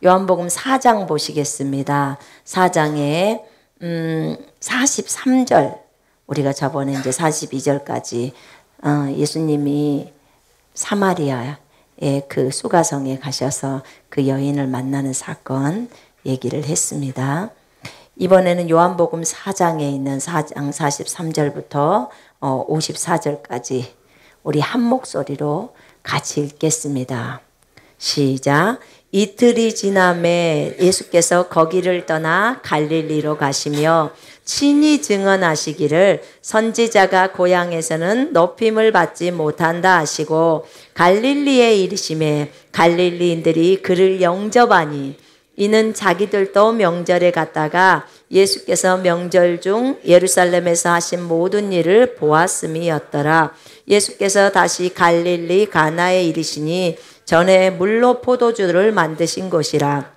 요한복음 4장 보시겠습니다. 4장에 43절, 우리가 저번에 이제 42절까지 예수님이 사마리아의 그 수가성에 가셔서 그 여인을 만나는 사건 얘기를 했습니다. 이번에는 요한복음 4장에 있는 4장 43절부터 54절까지 우리 한 목소리로 같이 읽겠습니다. 시작. 이틀이 지남에 예수께서 거기를 떠나 갈릴리로 가시며 친히 증언하시기를 선지자가 고향에서는 높임을 받지 못한다 하시고 갈릴리에 이르심에 갈릴리인들이 그를 영접하니 이는 자기들도 명절에 갔다가 예수께서 명절 중 예루살렘에서 하신 모든 일을 보았음이었더라. 예수께서 다시 갈릴리 가나에 이르시니 전에 물로 포도주를 만드신 곳이라.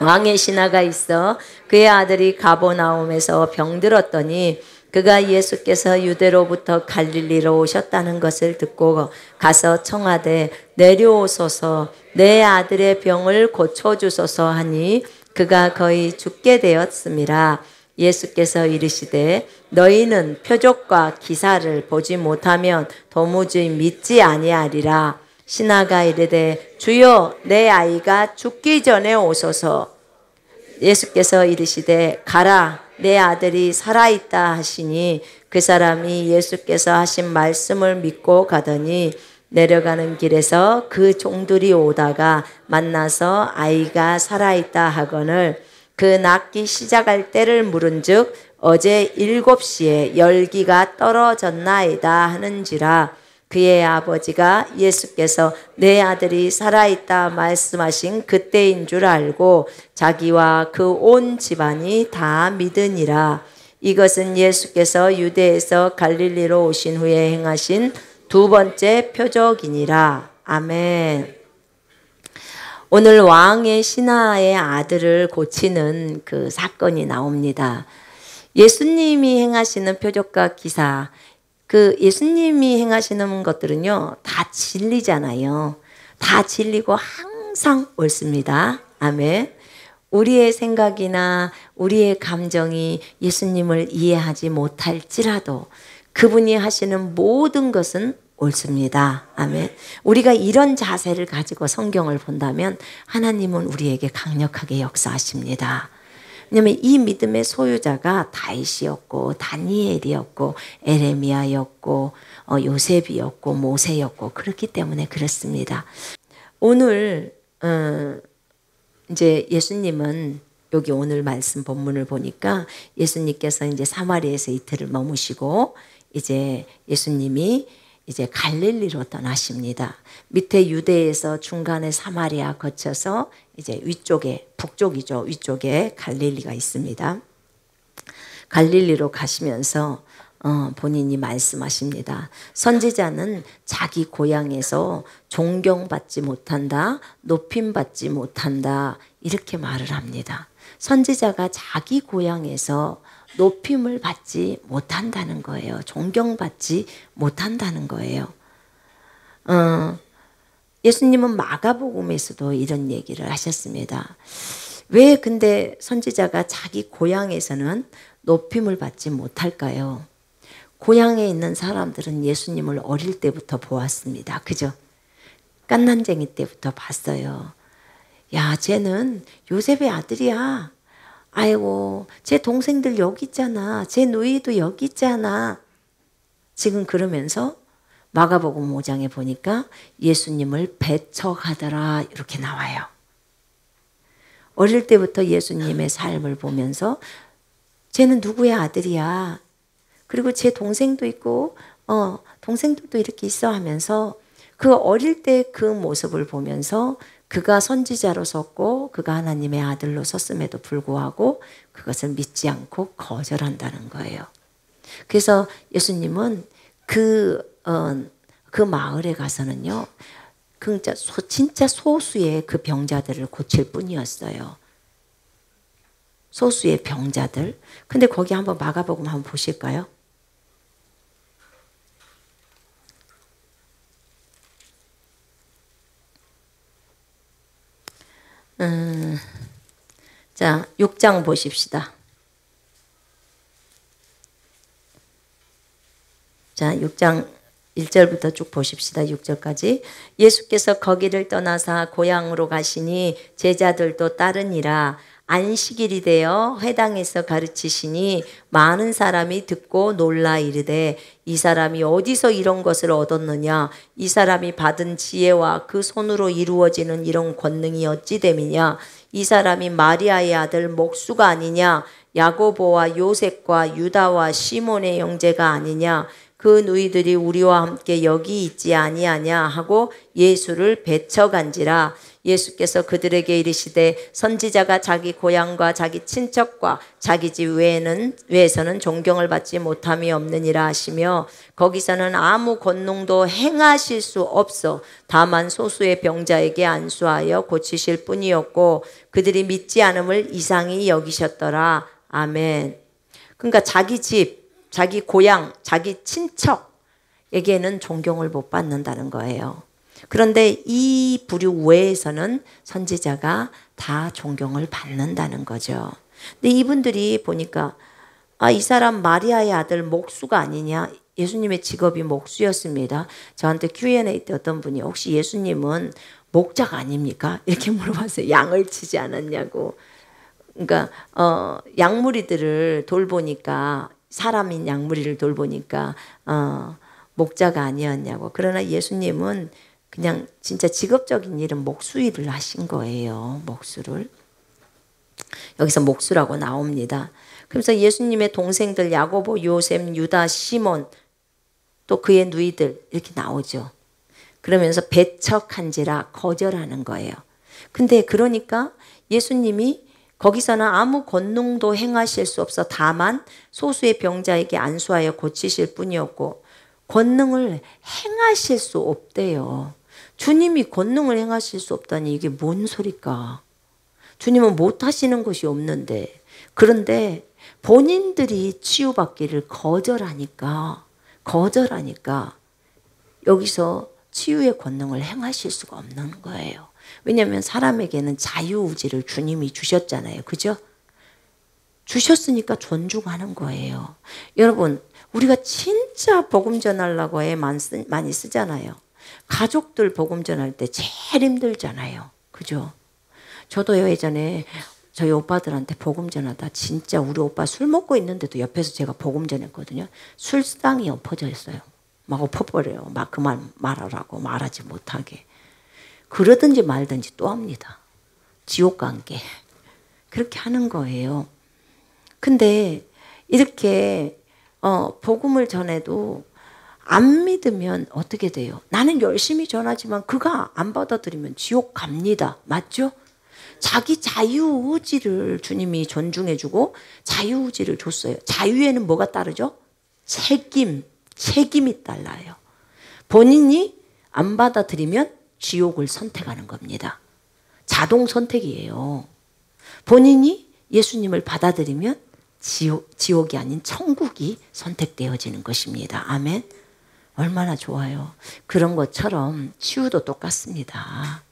왕의 신하가 있어 그의 아들이 가버나움에서 병들었더니 그가 예수께서 유대로부터 갈릴리로 오셨다는 것을 듣고 가서 청하되 내려오소서 내 아들의 병을 고쳐주소서 하니 그가 거의 죽게 되었음이라. 예수께서 이르시되 너희는 표적과 기사를 보지 못하면 도무지 믿지 아니하리라. 신하가 이르되 주여 내 아이가 죽기 전에 오소서. 예수께서 이르시되 가라 내 아들이 살아있다 하시니 그 사람이 예수께서 하신 말씀을 믿고 가더니 내려가는 길에서 그 종들이 오다가 만나서 아이가 살아있다 하거늘 그 낫기 시작할 때를 물은즉 어제 7시에 열기가 떨어졌나이다 하는지라. 그의 아버지가 예수께서 내 아들이 살아있다 말씀하신 그때인 줄 알고 자기와 그 온 집안이 다 믿으니라. 이것은 예수께서 유대에서 갈릴리로 오신 후에 행하신 두 번째 표적이니라. 아멘. 오늘 왕의 신하의 아들을 고치는 그 사건이 나옵니다. 예수님이 행하시는 표적과 기사, 그 예수님이 행하시는 것들은요 다 진리잖아요. 다 진리고 항상 옳습니다. 아멘. 우리의 생각이나 우리의 감정이 예수님을 이해하지 못할지라도 그분이 하시는 모든 것은 옳습니다. 아멘. 우리가 이런 자세를 가지고 성경을 본다면 하나님은 우리에게 강력하게 역사하십니다. 왜냐하면 이 믿음의 소유자가 다윗이었고 다니엘이었고 에레미야였고 요셉이었고 모세였고 그렇기 때문에 그렇습니다. 오늘 이제 예수님은 여기 오늘 말씀 본문을 보니까 예수님께서 이제 사마리아에서 이틀을 머무시고 이제 예수님이 이제 갈릴리로 떠나십니다. 밑에 유대에서 중간에 사마리아 거쳐서 이제 위쪽에 북쪽이죠. 위쪽에 갈릴리가 있습니다. 갈릴리로 가시면서 본인이 말씀하십니다. 선지자는 자기 고향에서 존경받지 못한다, 높임받지 못한다 이렇게 말을 합니다. 선지자가 자기 고향에서 높임을 받지 못한다는 거예요. 존경받지 못한다는 거예요. 예수님은 마가복음에서도 이런 얘기를 하셨습니다. 왜 근데 선지자가 자기 고향에서는 높임을 받지 못할까요? 고향에 있는 사람들은 예수님을 어릴 때부터 보았습니다. 그죠? 깐난쟁이 때부터 봤어요. 야, 쟤는 요셉의 아들이야. 아이고, 제 동생들 여기 있잖아. 제 누이도 여기 있잖아. 지금 그러면서 마가복음 5장에 보니까 예수님을 배척하더라 이렇게 나와요. 어릴 때부터 예수님의 삶을 보면서 쟤는 누구의 아들이야. 그리고 제 동생도 있고 동생들도 이렇게 있어 하면서 그 어릴 때 그 모습을 보면서 그가 선지자로 섰고 그가 하나님의 아들로 섰음에도 불구하고 그것을 믿지 않고 거절한다는 거예요. 그래서 예수님은 그 마을에 가서는요, 진짜 소수의 그 병자들을 고칠 뿐이었어요. 소수의 병자들. 근데 거기 한번 마가복음 한번 보실까요? 자, 6장 보십시다. 자, 6장 1절부터 쭉 보십시다. 6절까지. 예수께서 거기를 떠나사 고향으로 가시니 제자들도 따르니라. 안식일이 되어 회당에서 가르치시니 많은 사람이 듣고 놀라 이르되 이 사람이 어디서 이런 것을 얻었느냐? 이 사람이 받은 지혜와 그 손으로 이루어지는 이런 권능이 어찌 됨이냐? 이 사람이 마리아의 아들 목수가 아니냐? 야고보와 요셉과 유다와 시몬의 형제가 아니냐? 그 누이들이 우리와 함께 여기 있지 아니하냐 하고 예수를 배척한지라. 예수께서 그들에게 이르시되 선지자가 자기 고향과 자기 친척과 자기 집 외에서는 존경을 받지 못함이 없느니라 하시며 거기서는 아무 권능도 행하실 수 없어 다만 소수의 병자에게 안수하여 고치실 뿐이었고 그들이 믿지 않음을 이상히 여기셨더라. 아멘. 그러니까 자기 집, 자기 고향, 자기 친척에게는 존경을 못 받는다는 거예요. 그런데 이 부류 외에서는 선지자가 다 존경을 받는다는 거죠. 근데 이분들이 보니까 이 사람 마리아의 아들 목수가 아니냐? 예수님의 직업이 목수였습니다. 저한테 Q&A 때 어떤 분이 혹시 예수님은 목자가 아닙니까? 이렇게 물어봤어요. 양을 치지 않았냐고. 그러니까 양무리들을 돌보니까 사람인 양무리를 돌보니까 목자가 아니었냐고. 그러나 예수님은 그냥 진짜 직업적인 일은 목수 일을 하신 거예요. 목수를. 여기서 목수라고 나옵니다. 그래서 예수님의 동생들 야고보, 요셉, 유다, 시몬 또 그의 누이들 이렇게 나오죠. 그러면서 배척한지라 거절하는 거예요. 근데 그러니까 예수님이 거기서는 아무 권능도 행하실 수 없어 다만 소수의 병자에게 안수하여 고치실 뿐이었고 권능을 행하실 수 없대요. 주님이 권능을 행하실 수 없다니 이게 뭔 소리까? 주님은 못하시는 것이 없는데 그런데 본인들이 치유받기를 거절하니까 여기서 치유의 권능을 행하실 수가 없는 거예요. 왜냐하면 사람에게는 자유의지를 주님이 주셨잖아요. 그죠? 주셨으니까 존중하는 거예요. 여러분 우리가 진짜 복음 전하려고 애 많이 쓰잖아요. 가족들 복음 전할 때 제일 힘들잖아요. 그죠? 저도 예전에 저희 오빠들한테 복음 전하다 진짜 우리 오빠 술 먹고 있는데도 옆에서 제가 복음 전했거든요. 술상이 엎어져 있어요. 막 엎어버려요. 막 그만 말하라고 말하지 못하게. 그러든지 말든지 또 합니다. 지옥 관계. 그렇게 하는 거예요. 근데 이렇게 복음을 전해도 안 믿으면 어떻게 돼요? 나는 열심히 전하지만 그가 안 받아들이면 지옥 갑니다. 맞죠? 자기 자유의지를 주님이 존중해주고 자유의지를 줬어요. 자유에는 뭐가 따르죠? 책임이 따라요. 본인이 안 받아들이면 지옥을 선택하는 겁니다. 자동 선택이에요. 본인이 예수님을 받아들이면 지옥이 아닌 천국이 선택되어지는 것입니다. 아멘. 얼마나 좋아요. 그런 것처럼 치유도 똑같습니다.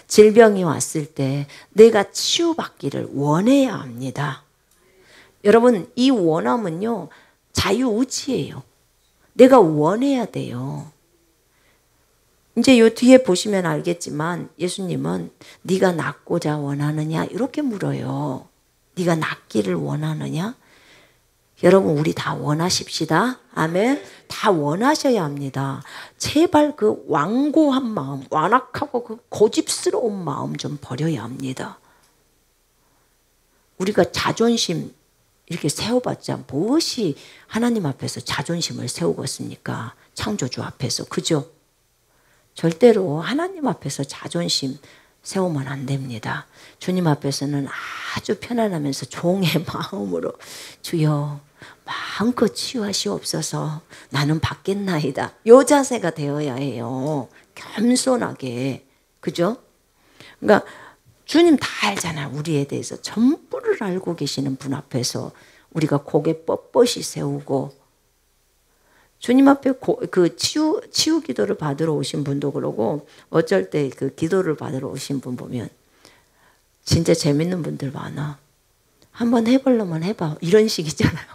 질병이 왔을 때 내가 치유받기를 원해야 합니다. 여러분 이 원함은요 자유의지예요. 내가 원해야 돼요. 이제 요 뒤에 보시면 알겠지만 예수님은 네가 낫고자 원하느냐 이렇게 물어요. 네가 낫기를 원하느냐? 여러분 우리 다 원하십시다. 아멘. 다 원하셔야 합니다. 제발 그 완고한 마음, 완악하고 그 고집스러운 마음 좀 버려야 합니다. 우리가 자존심 이렇게 세워봤자 무엇이 하나님 앞에서 자존심을 세우겠습니까? 창조주 앞에서. 그죠? 절대로 하나님 앞에서 자존심 세우면 안 됩니다. 주님 앞에서는 아주 편안하면서 종의 마음으로 주여 마음껏 치유하시옵소서 나는 받겠나이다. 요 자세가 되어야 해요. 겸손하게. 그죠? 그러니까 주님 다 알잖아요. 우리에 대해서 전부를 알고 계시는 분 앞에서 우리가 고개 뻣뻣이 세우고 주님 앞에 그 치유 기도를 받으러 오신 분도 그러고 어쩔 때 그 기도를 받으러 오신 분 보면 진짜 재밌는 분들 많아. 한번 해보려면 해봐. 이런 식이잖아요.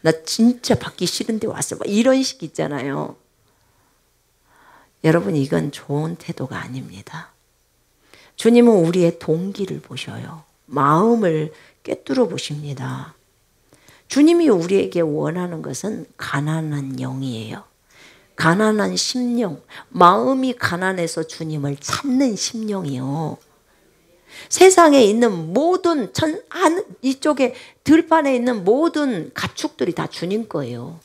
나 진짜 받기 싫은데 왔어. 막 이런 식 있잖아요. 여러분, 이건 좋은 태도가 아닙니다. 주님은 우리의 동기를 보셔요. 마음을 꿰뚫어 보십니다. 주님이 우리에게 원하는 것은 가난한 영이에요. 가난한 심령, 마음이 가난해서 주님을 찾는 심령이요. 세상에 있는 모든 이쪽에 들판에 있는 모든 가축들이 다 주님 거예요.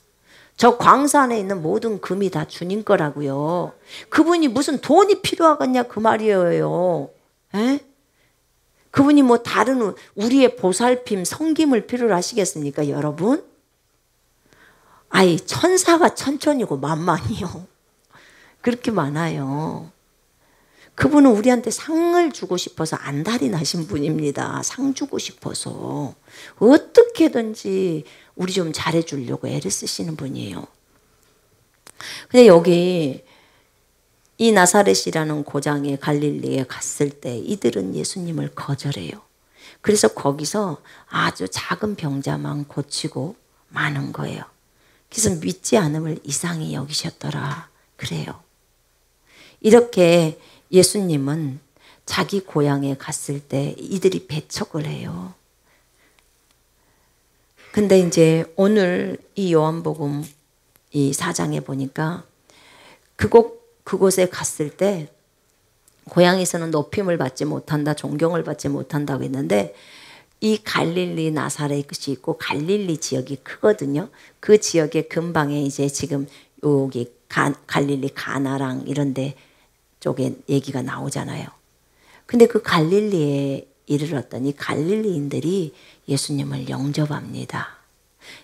저 광산에 있는 모든 금이 다 주님 거라고요. 그분이 무슨 돈이 필요하겠냐 그 말이에요. 에? 그분이 뭐 다른 우리의 보살핌, 섬김을 필요로 하시겠습니까, 여러분? 아이, 천사가 천천이고 만만이요. 그렇게 많아요. 그분은 우리한테 상을 주고 싶어서 안달이 나신 분입니다. 상 주고 싶어서. 어떻게든지 우리 좀 잘해주려고 애를 쓰시는 분이에요. 근데 여기 이 나사렛이라는 고장에 갈릴리에 갔을 때 이들은 예수님을 거절해요. 그래서 거기서 아주 작은 병자만 고치고 마는 거예요. 그래서 믿지 않음을 이상히 여기셨더라. 그래요. 이렇게 예수님은 자기 고향에 갔을 때 이들이 배척을 해요. 근데 이제 오늘 이 요한복음 이 4장에 보니까 그곳에 갔을 때 고향에서는 높임을 받지 못한다, 존경을 받지 못한다고 했는데 이 갈릴리 나사렛이 있고 갈릴리 지역이 크거든요. 그 지역의 근방에 이제 지금 여기 갈릴리 가나랑 이런 데 쪽에 얘기가 나오잖아요. 근데 그 갈릴리에 이르렀더니 갈릴리인들이 예수님을 영접합니다.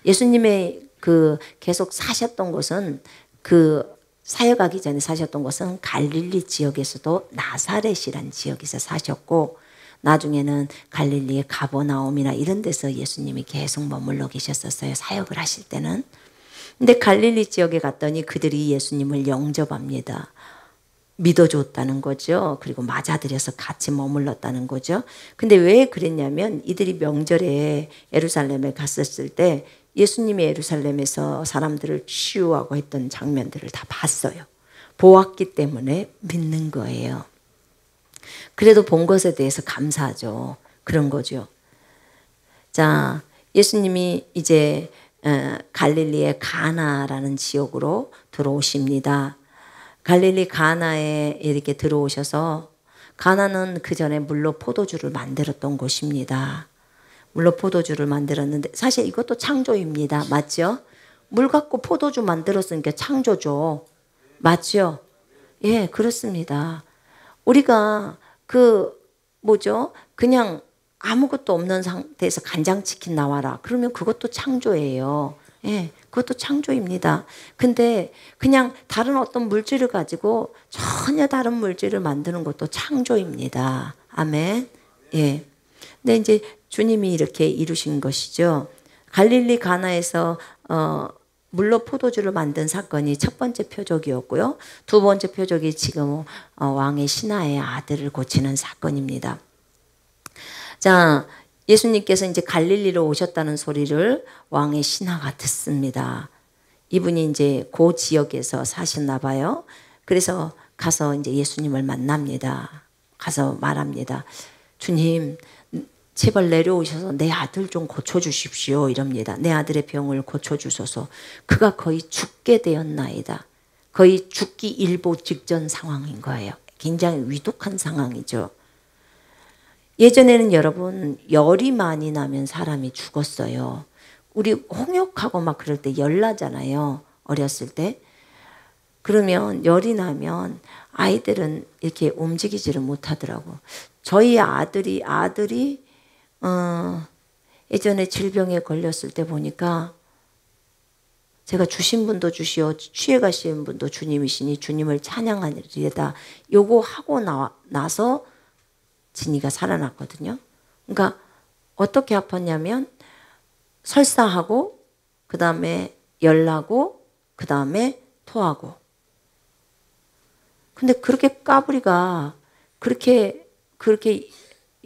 예수님의 그 계속 사셨던 곳은 그 사역하기 전에 사셨던 곳은 갈릴리 지역에서도 나사렛이란 지역에서 사셨고 나중에는 갈릴리의 가버나움이나 이런 데서 예수님이 계속 머물러 계셨었어요. 사역을 하실 때는. 근데 갈릴리 지역에 갔더니 그들이 예수님을 영접합니다. 믿어줬다는 거죠. 그리고 맞아들여서 같이 머물렀다는 거죠. 근데 왜 그랬냐면 이들이 명절에 예루살렘에 갔었을 때 예수님이 예루살렘에서 사람들을 치유하고 했던 장면들을 다 봤어요. 보았기 때문에 믿는 거예요. 그래도 본 것에 대해서 감사하죠. 그런 거죠. 자, 예수님이 이제 갈릴리의 가나라는 지역으로 들어오십니다. 갈릴리 가나에 이렇게 들어오셔서 가나는 그 전에 물로 포도주를 만들었던 곳입니다. 물로 포도주를 만들었는데 사실 이것도 창조입니다. 맞죠? 물 갖고 포도주 만들었으니까 창조죠. 맞죠? 예, 그렇습니다. 우리가 그냥 아무것도 없는 상태에서 간장치킨 나와라. 그러면 그것도 창조예요. 예, 그것도 창조입니다. 근데 그냥 다른 어떤 물질을 가지고 전혀 다른 물질을 만드는 것도 창조입니다. 아멘. 예. 근데 이제 주님이 이렇게 이루신 것이죠. 갈릴리 가나에서 물로 포도주를 만든 사건이 첫 번째 표적이었고요. 두 번째 표적이 지금 왕의 신하의 아들을 고치는 사건입니다. 자, 예수님께서 이제 갈릴리로 오셨다는 소리를 왕의 신하가 듣습니다. 이분이 이제 그 지역에서 사셨나 봐요. 그래서 가서 이제 예수님을 만납니다. 가서 말합니다. 주님, 제발 내려오셔서 내 아들 좀 고쳐주십시오. 이럽니다. 내 아들의 병을 고쳐주소서. 그가 거의 죽게 되었나이다. 거의 죽기 일보 직전 상황인 거예요. 굉장히 위독한 상황이죠. 예전에는 여러분 열이 많이 나면 사람이 죽었어요. 우리 홍역하고 막 그럴 때 열 나잖아요. 어렸을 때. 그러면 열이 나면 아이들은 이렇게 움직이지를 못하더라고. 저희 아들이 예전에 질병에 걸렸을 때 보니까 제가 주신 분도 주시오 취해 가신 분도 주님이시니 주님을 찬양하리이다. 요거 하고 나서 진이가 살아났거든요. 그러니까 어떻게 아팠냐면 설사하고 그 다음에 열나고 그 다음에 토하고. 근데 그렇게 까불이가 그렇게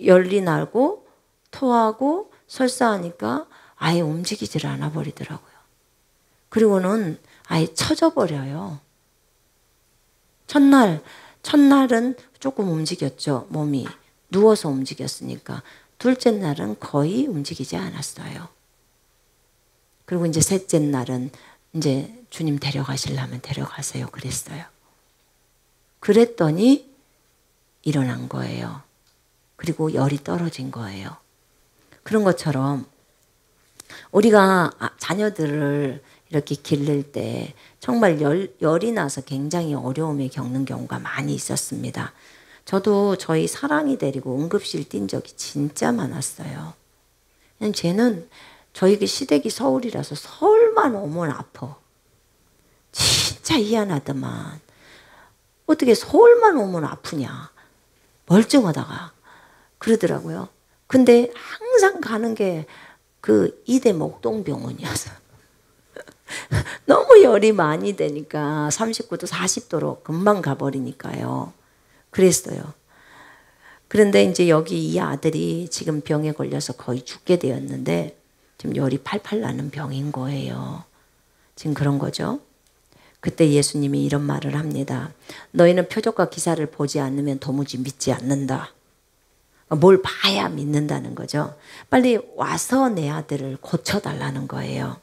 열이 나고 토하고 설사하니까 아예 움직이질 않아 버리더라고요. 그리고는 아예 처져 버려요. 첫날은 조금 움직였죠. 몸이 누워서 움직였으니까. 둘째 날은 거의 움직이지 않았어요. 그리고 이제 셋째 날은 이제 주님 데려가시려면 데려가세요 그랬어요. 그랬더니 일어난 거예요. 그리고 열이 떨어진 거예요. 그런 것처럼 우리가 자녀들을 이렇게 기를 때 정말 열이 나서 굉장히 어려움에 겪는 경우가 많이 있었습니다. 저도 저희 사랑이 데리고 응급실 뛴 적이 진짜 많았어요. 그냥 쟤는 저희 시댁이 서울이라서 서울만 오면 아파. 진짜 희한하더만. 어떻게 서울만 오면 아프냐. 멀쩡하다가 그러더라고요. 근데 항상 가는 게 그 이대 목동병원이어서 너무 열이 많이 되니까 39도 40도로 금방 가버리니까요. 그랬어요. 그런데 이제 여기 이 아들이 지금 병에 걸려서 거의 죽게 되었는데 지금 열이 팔팔 나는 병인 거예요. 지금 그런 거죠. 그때 예수님이 이런 말을 합니다. 너희는 표적과 기사를 보지 않으면 도무지 믿지 않는다. 뭘 봐야 믿는다는 거죠. 빨리 와서 내 아들을 고쳐달라는 거예요.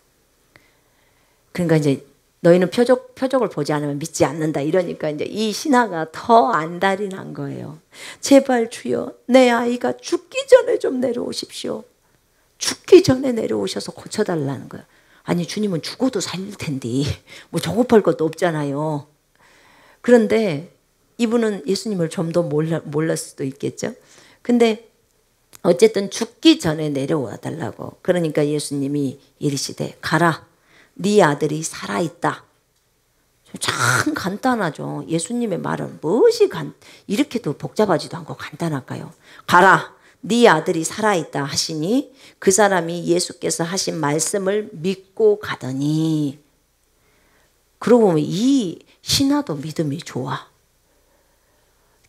그러니까 이제 너희는 표적을 보지 않으면 믿지 않는다. 이러니까 이제 이 신하가 더 안달이 난 거예요. 제발 주여, 내 아이가 죽기 전에 좀 내려오십시오. 죽기 전에 내려오셔서 고쳐달라는 거예요. 아니 주님은 죽어도 살릴 텐데 뭐 조급할 것도 없잖아요. 그런데 이분은 예수님을 좀 더 몰랐을 수도 있겠죠. 근데 어쨌든 죽기 전에 내려와 달라고. 그러니까 예수님이 이르시되 가라, 네 아들이 살아있다. 참 간단하죠. 예수님의 말은 무엇이 이렇게도 복잡하지도 않고 간단할까요? 가라, 네 아들이 살아있다 하시니 그 사람이 예수께서 하신 말씀을 믿고 가더니. 그러고 보면 이 신하도 믿음이 좋아.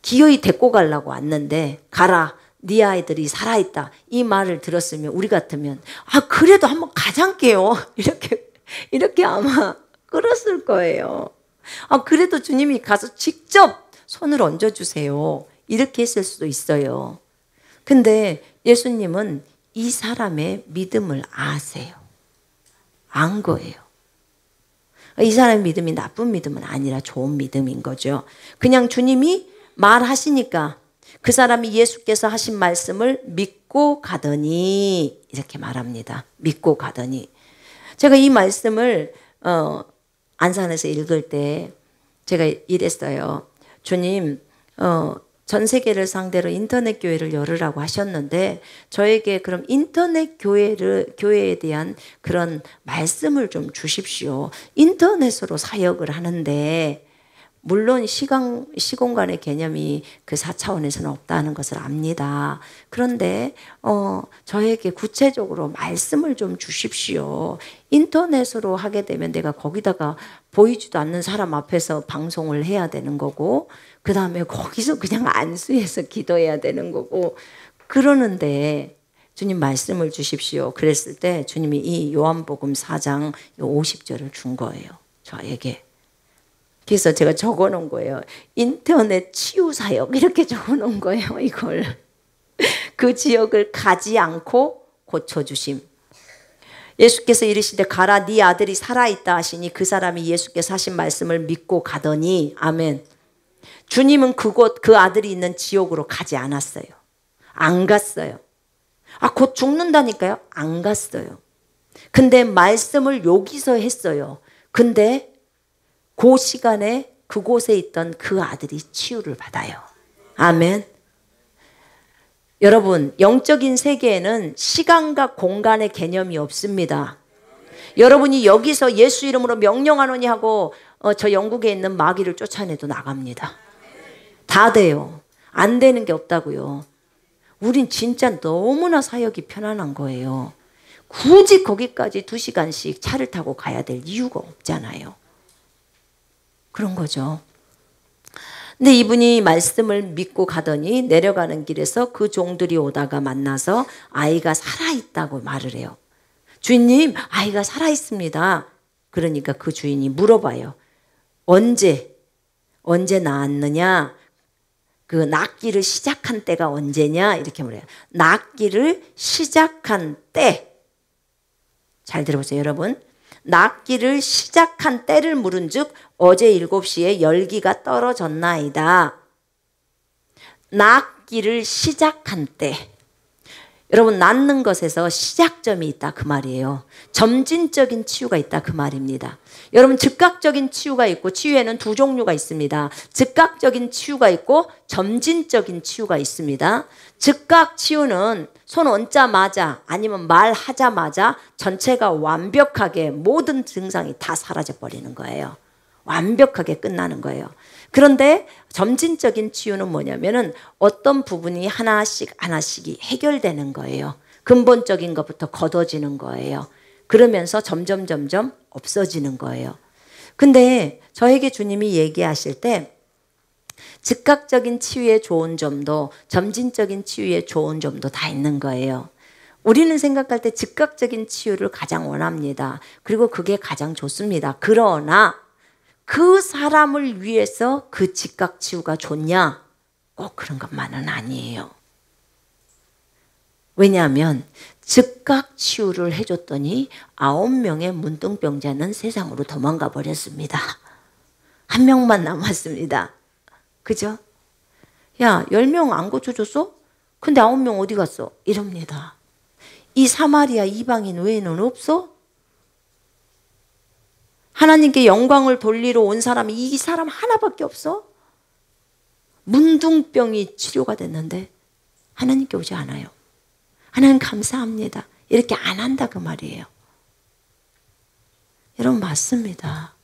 기어이 데리고 가려고 왔는데 가라, 네 아이들이 살아있다. 이 말을 들었으면 우리 같으면 그래도 한번 가장게요. 이렇게 아마 끌었을 거예요. 그래도 주님이 가서 직접 손을 얹어주세요. 이렇게 했을 수도 있어요. 근데 예수님은 이 사람의 믿음을 아세요. 안 거예요. 이 사람의 믿음이 나쁜 믿음은 아니라 좋은 믿음인 거죠. 그냥 주님이 말하시니까 그 사람이 예수께서 하신 말씀을 믿고 가더니 이렇게 말합니다. 믿고 가더니. 제가 이 말씀을 안산에서 읽을 때 제가 이랬어요. 주님 전 세계를 상대로 인터넷 교회를 열으라고 하셨는데 저에게 그럼 인터넷 교회에 대한 그런 말씀을 좀 주십시오. 인터넷으로 사역을 하는데 물론 시공간의 개념이 그 4차원에서는 없다는 것을 압니다. 그런데 저에게 구체적으로 말씀을 좀 주십시오. 인터넷으로 하게 되면 내가 거기다가 보이지도 않는 사람 앞에서 방송을 해야 되는 거고 그 다음에 거기서 그냥 안수해서 기도해야 되는 거고 그러는데 주님 말씀을 주십시오. 그랬을 때 주님이 이 요한복음 4장 50절을 준 거예요. 저에게. 그래서 제가 적어놓은 거예요. 인터넷 치유사역 이렇게 적어놓은 거예요. 이걸. 그 지역을 가지 않고 고쳐주심. 예수께서 이르시되 가라, 네 아들이 살아있다 하시니 그 사람이 예수께서 하신 말씀을 믿고 가더니. 아멘. 주님은 그곳 그 아들이 있는 지옥으로 가지 않았어요. 안 갔어요. 곧 죽는다니까요. 안 갔어요. 근데 말씀을 여기서 했어요. 근데 그 시간에 그곳에 있던 그 아들이 치유를 받아요. 아멘. 여러분, 영적인 세계에는 시간과 공간의 개념이 없습니다. 여러분이 여기서 예수 이름으로 명령하노니 하고 저 영국에 있는 마귀를 쫓아내도 나갑니다. 다 돼요. 안 되는 게 없다고요. 우린 진짜 너무나 사역이 편안한 거예요. 굳이 거기까지 2시간씩 차를 타고 가야 될 이유가 없잖아요. 그런 거죠. 근데 이분이 말씀을 믿고 가더니 내려가는 길에서 그 종들이 오다가 만나서 아이가 살아있다고 말을 해요. 주인님, 아이가 살아있습니다. 그러니까 그 주인이 물어봐요. 언제 낳았느냐? 그 낳기를 시작한 때가 언제냐? 이렇게 물어요. 낳기를 시작한 때. 잘 들어보세요, 여러분. 낳기를 시작한 때를 물은즉 어제 7시에 열기가 떨어졌나이다. 낳기를 시작한 때. 여러분, 낳는 것에서 시작점이 있다 그 말이에요. 점진적인 치유가 있다 그 말입니다. 여러분, 즉각적인 치유가 있고 치유에는 두 종류가 있습니다. 즉각적인 치유가 있고 점진적인 치유가 있습니다. 즉각 치유는 손 얹자마자 아니면 말하자마자 전체가 완벽하게 모든 증상이 다 사라져 버리는 거예요. 완벽하게 끝나는 거예요. 그런데 점진적인 치유는 뭐냐면은 어떤 부분이 하나씩이 해결되는 거예요. 근본적인 것부터 걷어지는 거예요. 그러면서 점점 없어지는 거예요. 근데 저에게 주님이 얘기하실 때 즉각적인 치유의 좋은 점도 점진적인 치유의 좋은 점도 다 있는 거예요. 우리는 생각할 때 즉각적인 치유를 가장 원합니다. 그리고 그게 가장 좋습니다. 그러나 그 사람을 위해서 그 즉각 치유가 좋냐? 꼭 그런 것만은 아니에요. 왜냐하면 즉각 치유를 해줬더니 9명의 문둥병자는 세상으로 도망가 버렸습니다. 1명만 남았습니다. 그죠? 야, 10명 안 고쳐줬어? 근데 9명 어디 갔어? 이럽니다. 이 사마리아 이방인 외에는 없어? 하나님께 영광을 돌리러 온 사람이 이 사람 하나밖에 없어? 문둥병이 치료가 됐는데 하나님께 오지 않아요. 하나님 감사합니다. 이렇게 안 한다 그 말이에요. 여러분, 맞습니다.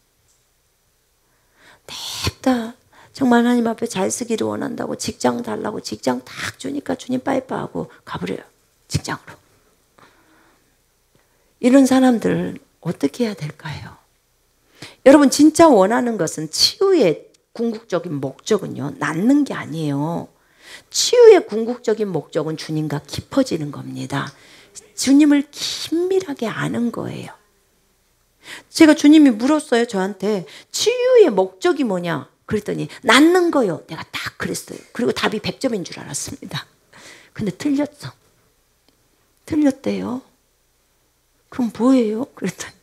냅다 정말 하나님 앞에 잘 쓰기를 원한다고 직장 달라고 직장 딱 주니까 주님 빠이빠하고 가버려요. 직장으로. 이런 사람들 어떻게 해야 될까요? 여러분, 진짜 원하는 것은 치유의 궁극적인 목적은요, 낫는 게 아니에요. 치유의 궁극적인 목적은 주님과 깊어지는 겁니다. 주님을 긴밀하게 아는 거예요. 제가 주님이 물었어요, 저한테. 치유의 목적이 뭐냐? 그랬더니 낫는 거요. 내가 딱 그랬어요. 그리고 답이 100점인 줄 알았습니다. 근데 틀렸어. 틀렸대요. 그럼 뭐예요? 그랬더니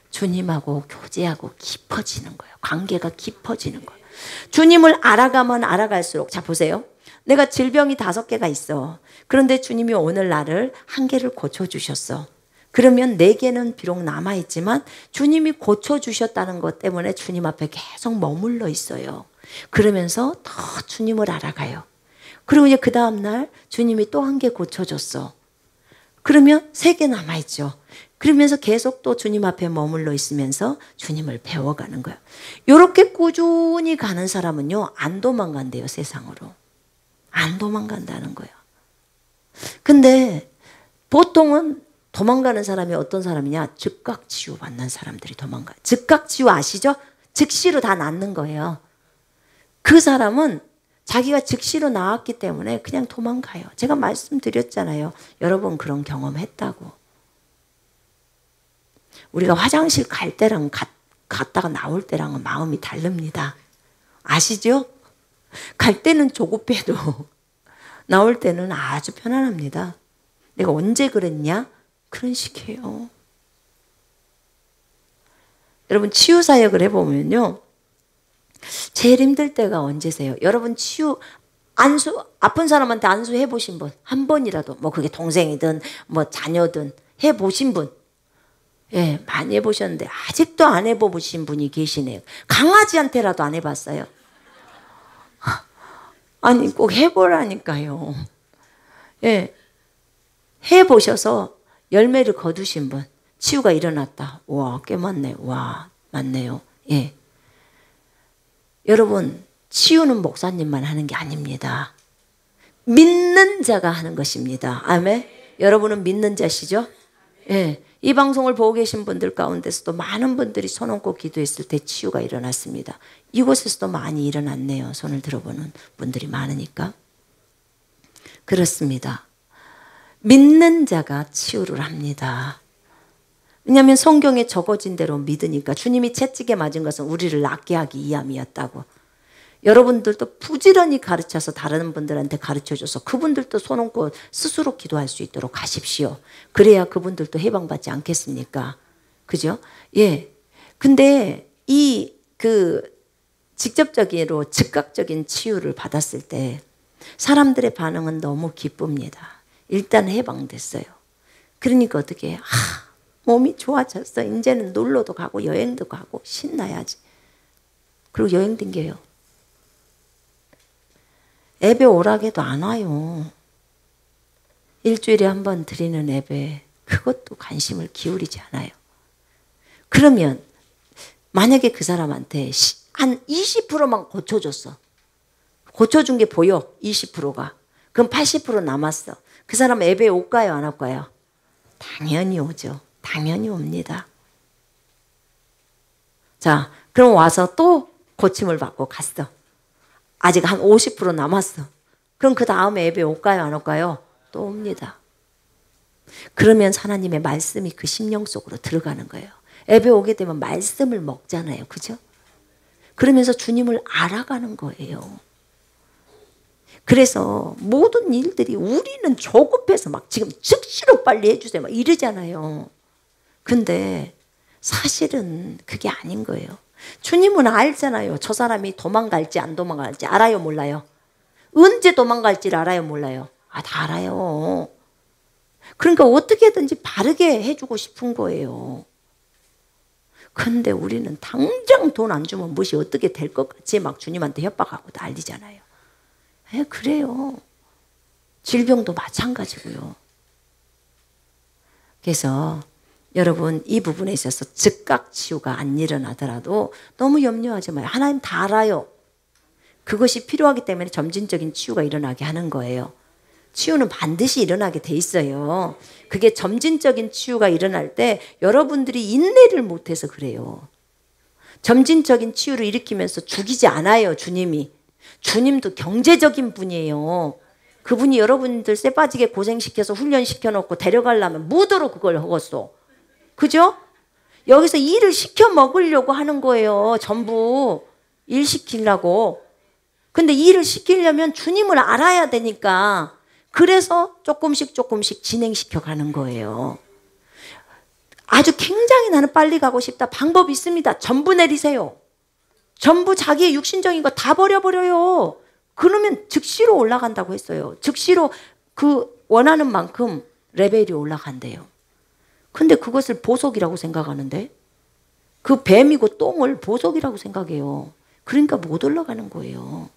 주님하고 교제하고 깊어지는 거예요. 관계가 깊어지는 거예요. 주님을 알아가면 알아갈수록, 자 보세요. 내가 질병이 5개가 있어. 그런데 주님이 오늘 나를 1개를 고쳐주셨어. 그러면 4개는 비록 남아있지만 주님이 고쳐주셨다는 것 때문에 주님 앞에 계속 머물러 있어요. 그러면서 더 주님을 알아가요. 그리고 이제 그 다음날 주님이 또 1개 고쳐줬어. 그러면 3개 남아있죠. 그러면서 계속 또 주님 앞에 머물러 있으면서 주님을 배워가는 거예요. 이렇게 꾸준히 가는 사람은요, 안 도망간대요, 세상으로. 안 도망간다는 거예요. 근데 보통은 도망가는 사람이 어떤 사람이냐? 즉각 치유 받는 사람들이 도망가요. 즉각 치유 아시죠? 즉시로 다 낫는 거예요. 그 사람은 자기가 즉시로 나았기 때문에 그냥 도망가요. 제가 말씀드렸잖아요. 여러 번 그런 경험했다고. 우리가 화장실 갈 때랑 갔다가 나올 때랑은 마음이 다릅니다. 아시죠? 갈 때는 조급해도 나올 때는 아주 편안합니다. 내가 언제 그랬냐? 그런 식이에요. 여러분, 치유 사역을 해보면요, 제일 힘들 때가 언제세요? 여러분, 아픈 사람한테 안수 해보신 분, 한 번이라도, 뭐 그게 동생이든 뭐 자녀든 해보신 분, 예, 많이 해보셨는데 아직도 안 해보신 분이 계시네요. 강아지한테라도 안 해봤어요. 아니, 꼭 해보라니까요. 예, 해보셔서 열매를 거두신 분, 치유가 일어났다. 와, 꽤 많네. 와, 많네요. 예. 여러분, 치유는 목사님만 하는 게 아닙니다. 믿는 자가 하는 것입니다. 아멘. 여러분은 믿는 자시죠? 예. 이 방송을 보고 계신 분들 가운데서도 많은 분들이 손 얹고 기도했을 때 치유가 일어났습니다. 이곳에서도 많이 일어났네요. 손을 들어보는 분들이 많으니까. 그렇습니다. 믿는 자가 치유를 합니다. 왜냐하면 성경에 적어진 대로 믿으니까. 주님이 채찍에 맞은 것은 우리를 낫게 하기 위함이었다고. 여러분들도 부지런히 가르쳐서 다른 분들한테 가르쳐줘서 그분들도 손 얹고 스스로 기도할 수 있도록 하십시오. 그래야 그분들도 해방받지 않겠습니까? 그죠? 예. 근데 직접적으로 즉각적인 치유를 받았을 때 사람들의 반응은 너무 기쁩니다. 일단 해방됐어요. 그러니까 어떻게 해? 몸이 좋아졌어. 이제는 놀러도 가고 여행도 가고 신나야지. 그리고 여행 댕겨요. 예배 오락에도 안 와요. 일주일에 한 번 드리는 예배 그것도 관심을 기울이지 않아요. 그러면 만약에 그 사람한테 한 20%만 고쳐줬어. 고쳐준 게 보여. 20%가. 그럼 80% 남았어. 그 사람 예배에 올까요? 안 올까요? 당연히 오죠. 당연히 옵니다. 자, 그럼 와서 또 고침을 받고 갔어. 아직 한 50% 남았어. 그럼 그 다음에 예배 올까요? 안 올까요? 또 옵니다. 그러면 하나님의 말씀이 그 심령 속으로 들어가는 거예요. 예배 오게 되면 말씀을 먹잖아요. 그죠? 그러면서 주님을 알아가는 거예요. 그래서 모든 일들이 우리는 조급해서 막 지금 즉시로 빨리 해주세요 막 이러잖아요. 근데 사실은 그게 아닌 거예요. 주님은 알잖아요. 저 사람이 도망갈지 안 도망갈지 알아요, 몰라요? 언제 도망갈지를 알아요, 몰라요? 다 알아요. 그러니까 어떻게든지 바르게 해주고 싶은 거예요. 근데 우리는 당장 돈 안 주면 무엇이 어떻게 될 것 같이 막 주님한테 협박하고 난리잖아요. 그래요. 질병도 마찬가지고요. 그래서 여러분 이 부분에 있어서 즉각 치유가 안 일어나더라도 너무 염려하지 마요. 하나님 다 알아요. 그것이 필요하기 때문에 점진적인 치유가 일어나게 하는 거예요. 치유는 반드시 일어나게 돼 있어요. 그게 점진적인 치유가 일어날 때 여러분들이 인내를 못해서 그래요. 점진적인 치유를 일으키면서 죽이지 않아요. 주님이. 주님도 경제적인 분이에요. 그분이 여러분들 쇠 빠지게 고생시켜서 훈련시켜놓고 데려가려면 무도로 그걸 하겠어. 그죠? 여기서 일을 시켜 먹으려고 하는 거예요. 전부 일 시키려고. 근데 일을 시키려면 주님을 알아야 되니까 그래서 조금씩 진행시켜 가는 거예요. 아주 굉장히 나는 빨리 가고 싶다. 방법이 있습니다. 전부 내리세요. 전부 자기의 육신적인 거 다 버려버려요. 그러면 즉시로 올라간다고 했어요. 즉시로 그 원하는 만큼 레벨이 올라간대요. 근데 그것을 보석이라고 생각하는데 그 뱀이고 똥을 보석이라고 생각해요. 그러니까 못 올라가는 거예요.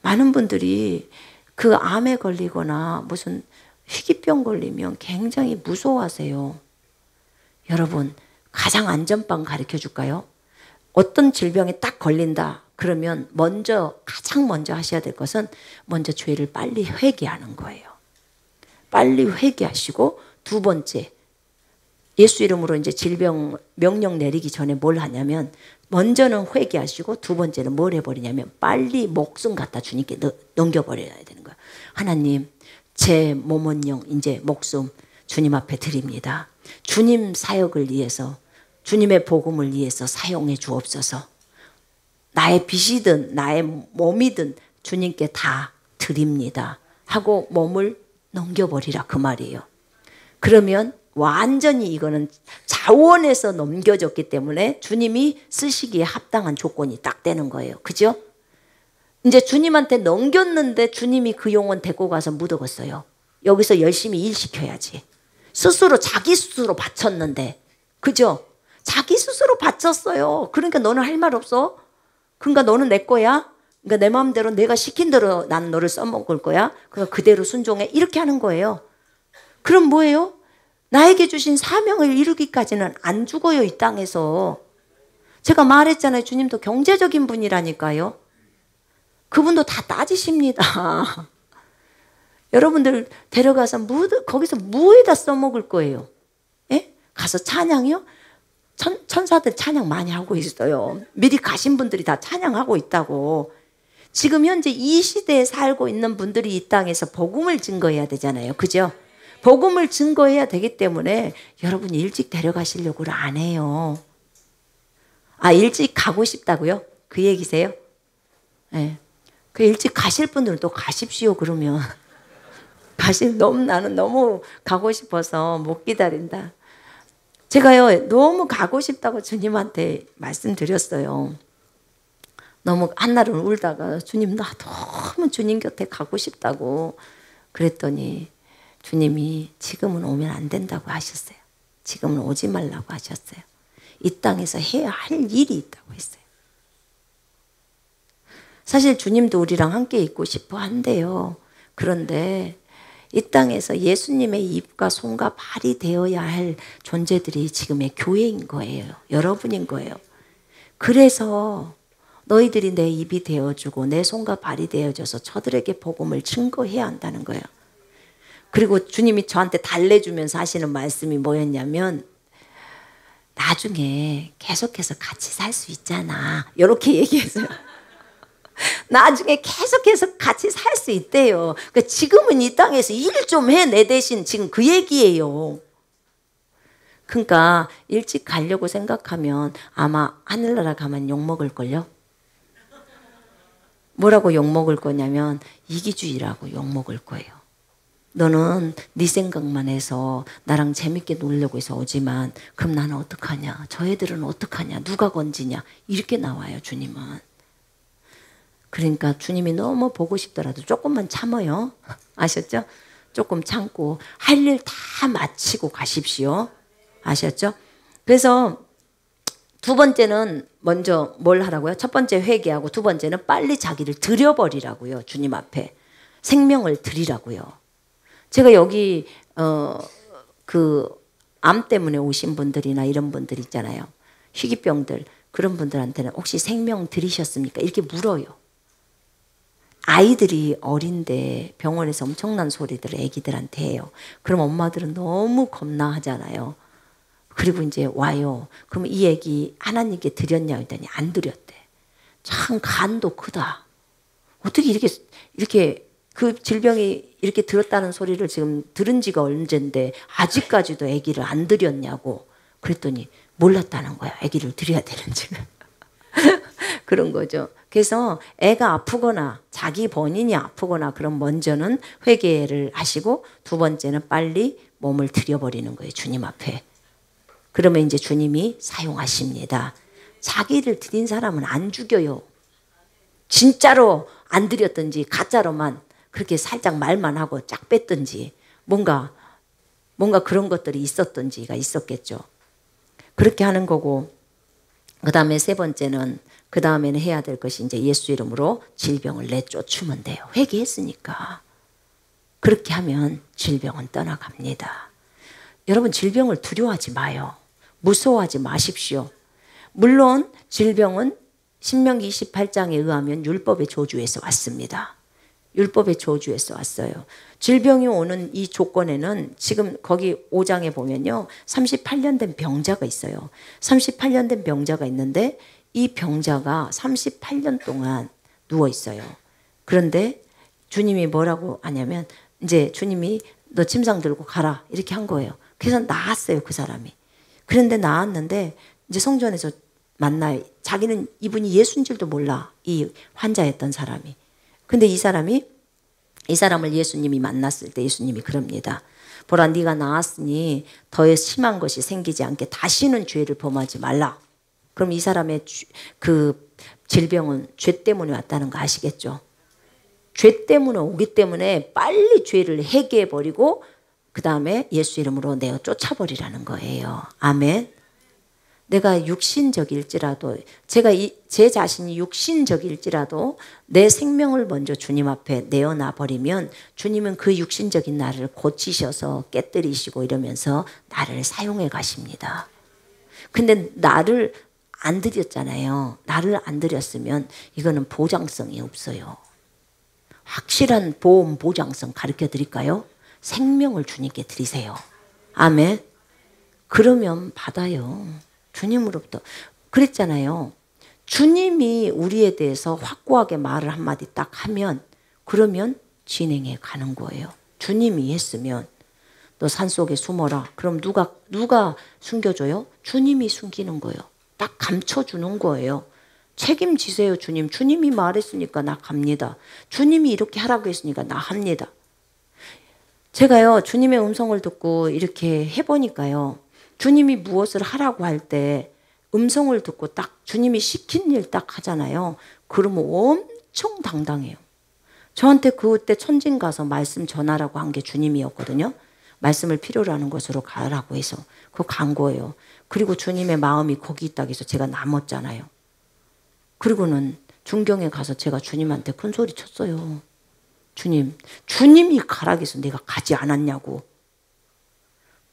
많은 분들이 그 암에 걸리거나 무슨 희귀병 걸리면 굉장히 무서워하세요. 여러분 가장 안전빵 가르쳐 줄까요? 어떤 질병에 딱 걸린다 그러면 가장 먼저 하셔야 될 것은 먼저 죄를 빨리 회개하는 거예요. 빨리 회개하시고 두 번째 예수 이름으로 이제 질병 명령 내리기 전에 뭘 하냐면 먼저는 회개하시고 두 번째는 뭘 해버리냐면 빨리 목숨 갖다 주님께 넘겨버려야 되는 거예요. 하나님 제 몸은 영 이제 목숨 주님 앞에 드립니다. 주님 사역을 위해서 주님의 복음을 위해서 사용해 주옵소서. 나의 빚이든 나의 몸이든 주님께 다 드립니다 하고 몸을 넘겨버리라 그 말이에요. 그러면 완전히 이거는 자원에서 넘겨졌기 때문에 주님이 쓰시기에 합당한 조건이 딱 되는 거예요. 그죠? 이제 주님한테 넘겼는데 주님이 그 영혼 데리고 가서 묻어갔어요. 여기서 열심히 일 시켜야지. 자기 스스로 바쳤는데. 그죠? 자기 스스로 바쳤어요. 그러니까 너는 할 말 없어? 그러니까 너는 내 거야? 그러니까 내 마음대로 내가 시킨 대로 난 너를 써먹을 거야? 그러니까 그대로 순종해. 이렇게 하는 거예요. 그럼 뭐예요? 나에게 주신 사명을 이루기까지는 안 죽어요. 이 땅에서. 제가 말했잖아요. 주님도 경제적인 분이라니까요. 그분도 다 따지십니다. 여러분들 데려가서 거기서 무에다 써먹을 거예요. 가서 찬양이요? 천사들 찬양 많이 하고 있어요. 미리 가신 분들이 다 찬양하고 있다고. 지금 현재 이 시대에 살고 있는 분들이 이 땅에서 복음을 증거해야 되잖아요. 그죠? 복음을 증거해야 되기 때문에 여러분이 일찍 데려가시려고 안 해요. 아, 일찍 가고 싶다고요? 그 얘기세요? 네. 그 일찍 가실 분들은 또 가십시오. 그러면 나는 너무 가고 싶어서 못 기다린다. 제가요 너무 가고 싶다고 주님한테 말씀드렸어요. 너무 한날은 울다가 주님 나 너무 주님 곁에 가고 싶다고 그랬더니 주님이 지금은 오면 안 된다고 하셨어요. 지금은 오지 말라고 하셨어요. 이 땅에서 해야 할 일이 있다고 했어요. 사실 주님도 우리랑 함께 있고 싶어 한대요. 그런데 이 땅에서 예수님의 입과 손과 발이 되어야 할 존재들이 지금의 교회인 거예요. 여러분인 거예요. 그래서 너희들이 내 입이 되어주고 내 손과 발이 되어줘서 저들에게 복음을 증거해야 한다는 거예요. 그리고 주님이 저한테 달래주면서 하시는 말씀이 뭐였냐면 나중에 계속해서 같이 살 수 있잖아. 이렇게 얘기했어요. 나중에 계속해서 같이 살 수 있대요. 그러니까 지금은 이 땅에서 일 좀 해 내 대신 지금 그 얘기예요. 그러니까 일찍 가려고 생각하면 아마 하늘나라 가면 욕먹을걸요. 뭐라고 욕먹을 거냐면 이기주의라고 욕먹을 거예요. 너는 네 생각만 해서 나랑 재밌게 놀려고 해서 오지만 그럼 나는 어떡하냐, 저 애들은 어떡하냐, 누가 건지냐 이렇게 나와요. 주님은. 그러니까 주님이 너무 보고 싶더라도 조금만 참아요. 아셨죠? 조금 참고 할 일 다 마치고 가십시오. 아셨죠? 그래서 두 번째는 먼저 뭘 하라고요? 첫 번째 회개하고 두 번째는 빨리 자기를 드려버리라고요. 주님 앞에 생명을 드리라고요. 제가 여기 그 암 때문에 오신 분들이나 이런 분들 있잖아요. 희귀병들 그런 분들한테는 혹시 생명 드리셨습니까? 이렇게 물어요. 아이들이 어린데 병원에서 엄청난 소리들을 애기들한테 해요. 그럼 엄마들은 너무 겁나하잖아요. 그리고 이제 와요. 그럼 이 애기 하나님께 드렸냐 했더니 안 드렸대. 참 간도 크다. 어떻게 이렇게 그 질병이 이렇게 들었다는 소리를 지금 들은 지가 언젠데 아직까지도 아기를 안 드렸냐고. 그랬더니 몰랐다는 거야. 아기를 드려야 되는지를. 그런 거죠. 그래서 애가 아프거나 자기 본인이 아프거나 그럼 먼저는 회개를 하시고 두 번째는 빨리 몸을 들여버리는 거예요. 주님 앞에. 그러면 이제 주님이 사용하십니다. 자기를 드린 사람은 안 죽여요. 진짜로 안 드렸든지 가짜로만 그렇게 살짝 말만 하고 쫙 뺐든지 뭔가 그런 것들이 있었던지가 있었겠죠. 그렇게 하는 거고 그 다음에 세 번째는 그 다음에는 해야 될 것이 이제 예수 이름으로 질병을 내쫓으면 돼요. 회개했으니까. 그렇게 하면 질병은 떠나갑니다. 여러분 질병을 두려워하지 마요. 무서워하지 마십시오. 물론 질병은 신명기 28장에 의하면 율법의 저주에서 왔습니다. 율법의 저주에서 왔어요. 질병이 오는 이 조건에는 지금 거기 5장에 보면요. 38년 된 병자가 있어요. 38년 된 병자가 있는데 이 병자가 38년 동안 누워 있어요. 그런데 주님이 뭐라고 하냐면 이제 주님이 너 침상 들고 가라 이렇게 한 거예요. 그래서 나았어요. 그 사람이. 그런데 나았는데 이제 성전에서 만나요. 자기는 이분이 예수인 줄도 몰라. 이 환자였던 사람이. 근데 이 사람을 예수님이 만났을 때 예수님이 그럽니다. 보라 네가 나았으니 더 심한 것이 생기지 않게 다시는 죄를 범하지 말라. 그럼 이 사람의 그 질병은 죄 때문에 왔다는 거 아시겠죠? 죄 때문에 오기 때문에 빨리 죄를 해결해버리고 그 다음에 예수 이름으로 내어 쫓아버리라는 거예요. 아멘. 내가 육신적일지라도 제 자신이 육신적일지라도 내 생명을 먼저 주님 앞에 내어놔 버리면 주님은 그 육신적인 나를 고치셔서 깨뜨리시고 이러면서 나를 사용해 가십니다. 근데 나를 안 드렸잖아요. 나를 안 드렸으면 이거는 보장성이 없어요. 확실한 보험 보장성 가르쳐 드릴까요? 생명을 주님께 드리세요. 아멘. 그러면 받아요. 주님으로부터. 그랬잖아요. 주님이 우리에 대해서 확고하게 말을 한마디 딱 하면 그러면 진행해 가는 거예요. 주님이 했으면 너 산속에 숨어라. 그럼 누가 숨겨줘요? 주님이 숨기는 거예요. 딱 감춰주는 거예요. 책임지세요, 주님. 주님이 말했으니까 나 갑니다. 주님이 이렇게 하라고 했으니까 나 합니다. 제가요, 주님의 음성을 듣고 이렇게 해보니까요, 주님이 무엇을 하라고 할 때 음성을 듣고 딱 주님이 시킨 일 딱 하잖아요. 그러면 엄청 당당해요. 저한테 그때 천진 가서 말씀 전하라고 한 게 주님이었거든요. 말씀을 필요로 하는 곳으로 가라고 해서 그거 간 거예요. 그리고 주님의 마음이 거기 있다고 해서 제가 남았잖아요. 그리고는 중경에 가서 제가 주님한테 큰 소리 쳤어요. 주님이 가라고 해서 내가 가지 않았냐고.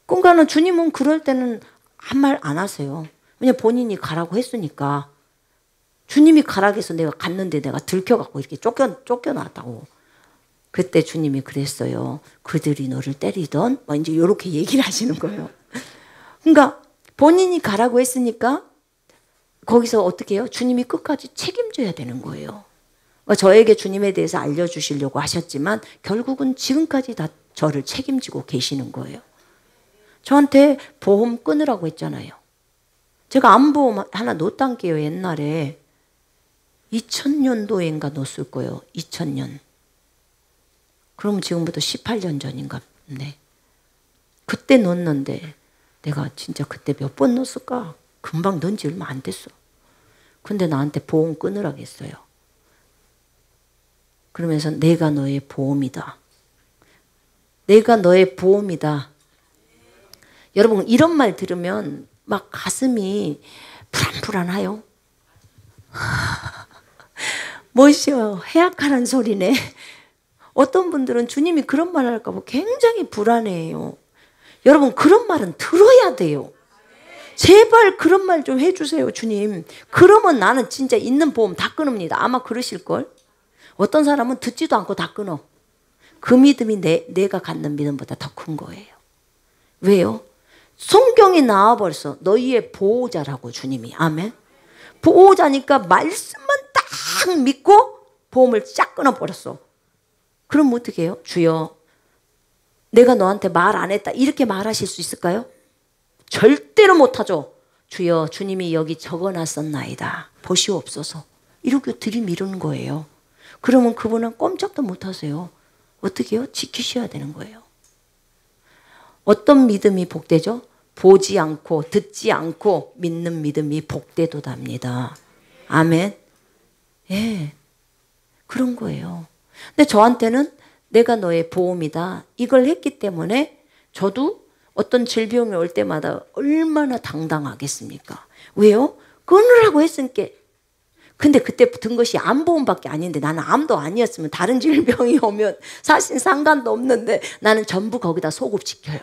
그러니까는 주님은 그럴 때는 한 말 안 하세요. 왜냐면 본인이 가라고 했으니까. 주님이 가라고 해서 내가 갔는데 내가 들켜갖고 이렇게 쫓겨났다고. 그때 주님이 그랬어요. 그들이 너를 때리던 뭐 이제 이렇게 얘기를 하시는 거예요. 그러니까 본인이 가라고 했으니까 거기서 어떻게 해요? 주님이 끝까지 책임져야 되는 거예요. 저에게 주님에 대해서 알려주시려고 하셨지만 결국은 지금까지 다 저를 책임지고 계시는 거예요. 저한테 보험 끊으라고 했잖아요. 제가 암보험 하나 놓단게요. 옛날에 2000년도인가 놓았을 거예요. 2000년. 그럼 지금부터 18년 전인가 네. 그때 넣었는데 내가 진짜 그때 몇 번 넣었을까? 금방 넣은 지 얼마 안 됐어. 근데 나한테 보험 끊으라고 했어요. 그러면서 내가 너의 보험이다. 내가 너의 보험이다. 여러분 이런 말 들으면 막 가슴이 불안불안해요. 뭐시여 해악하는 소리네. 어떤 분들은 주님이 그런 말을 할까 봐 굉장히 불안해해요. 여러분 그런 말은 들어야 돼요. 제발 그런 말 좀 해주세요 주님. 그러면 나는 진짜 있는 보험 다 끊습니다. 아마 그러실걸. 어떤 사람은 듣지도 않고 다 끊어. 그 믿음이 내가 갖는 믿음보다 더 큰 거예요. 왜요? 성경이 나와버렸어. 너희의 보호자라고 주님이. 아멘. 보호자니까 말씀만 딱 믿고 보험을 쫙 끊어버렸어. 그럼 어떻게 해요? 주여 내가 너한테 말 안 했다 이렇게 말하실 수 있을까요? 절대로 못하죠. 주여 주님이 여기 적어놨었나이다. 보시옵소서. 이렇게 들이미루는 거예요. 그러면 그분은 꼼짝도 못하세요. 어떻게 해요? 지키셔야 되는 거예요. 어떤 믿음이 복되죠? 보지 않고 듣지 않고 믿는 믿음이 복되도답니다. 아멘. 예, 그런 거예요. 근데 저한테는 내가 너의 보험이다 이걸 했기 때문에 저도 어떤 질병이 올 때마다 얼마나 당당하겠습니까? 왜요? 끊으라고 했으니까. 근데 그때 든 것이 암보험밖에 아닌데 나는 암도 아니었으면 다른 질병이 오면 사실 상관도 없는데 나는 전부 거기다 소급시켜요.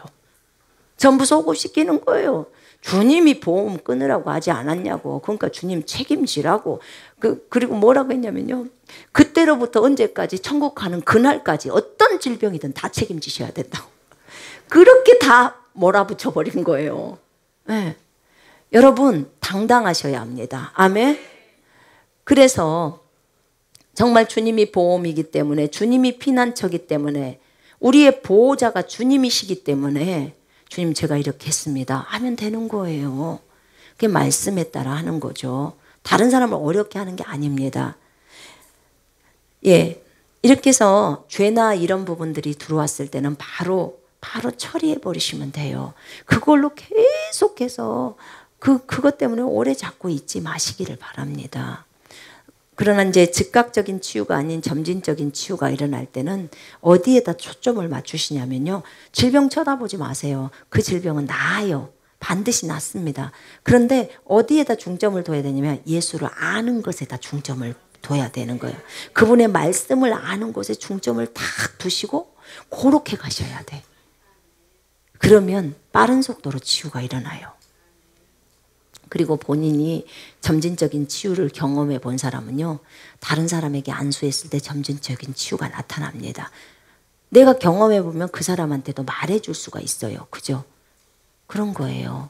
전부 소급시키는 거예요. 주님이 보험 끊으라고 하지 않았냐고. 그러니까 주님 책임지라고. 그리고 뭐라고 했냐면요. 그때로부터 언제까지 천국 가는 그날까지 어떤 질병이든 다 책임지셔야 된다고. 그렇게 다 몰아붙여 버린 거예요. 네. 여러분 당당하셔야 합니다. 아멘. 그래서 정말 주님이 보험이기 때문에 주님이 피난처이기 때문에 우리의 보호자가 주님이시기 때문에 주님 제가 이렇게 했습니다 하면 되는 거예요. 그게 말씀에 따라 하는 거죠. 다른 사람을 어렵게 하는 게 아닙니다. 예, 이렇게 해서 죄나 이런 부분들이 들어왔을 때는 바로 처리해 버리시면 돼요. 그걸로 계속해서 그것 때문에 오래 잡고 있지 마시기를 바랍니다. 그러나 이제 즉각적인 치유가 아닌 점진적인 치유가 일어날 때는 어디에다 초점을 맞추시냐면요. 질병 쳐다보지 마세요. 그 질병은 나아요. 반드시 낫습니다. 그런데 어디에다 중점을 둬야 되냐면 예수를 아는 것에다 중점을 둬야 되는 거예요. 그분의 말씀을 아는 곳에 중점을 딱 두시고 그렇게 가셔야 돼. 그러면 빠른 속도로 치유가 일어나요. 그리고 본인이 점진적인 치유를 경험해 본 사람은요. 다른 사람에게 안수했을 때 점진적인 치유가 나타납니다. 내가 경험해 보면 그 사람한테도 말해 줄 수가 있어요. 그죠? 그런 거예요.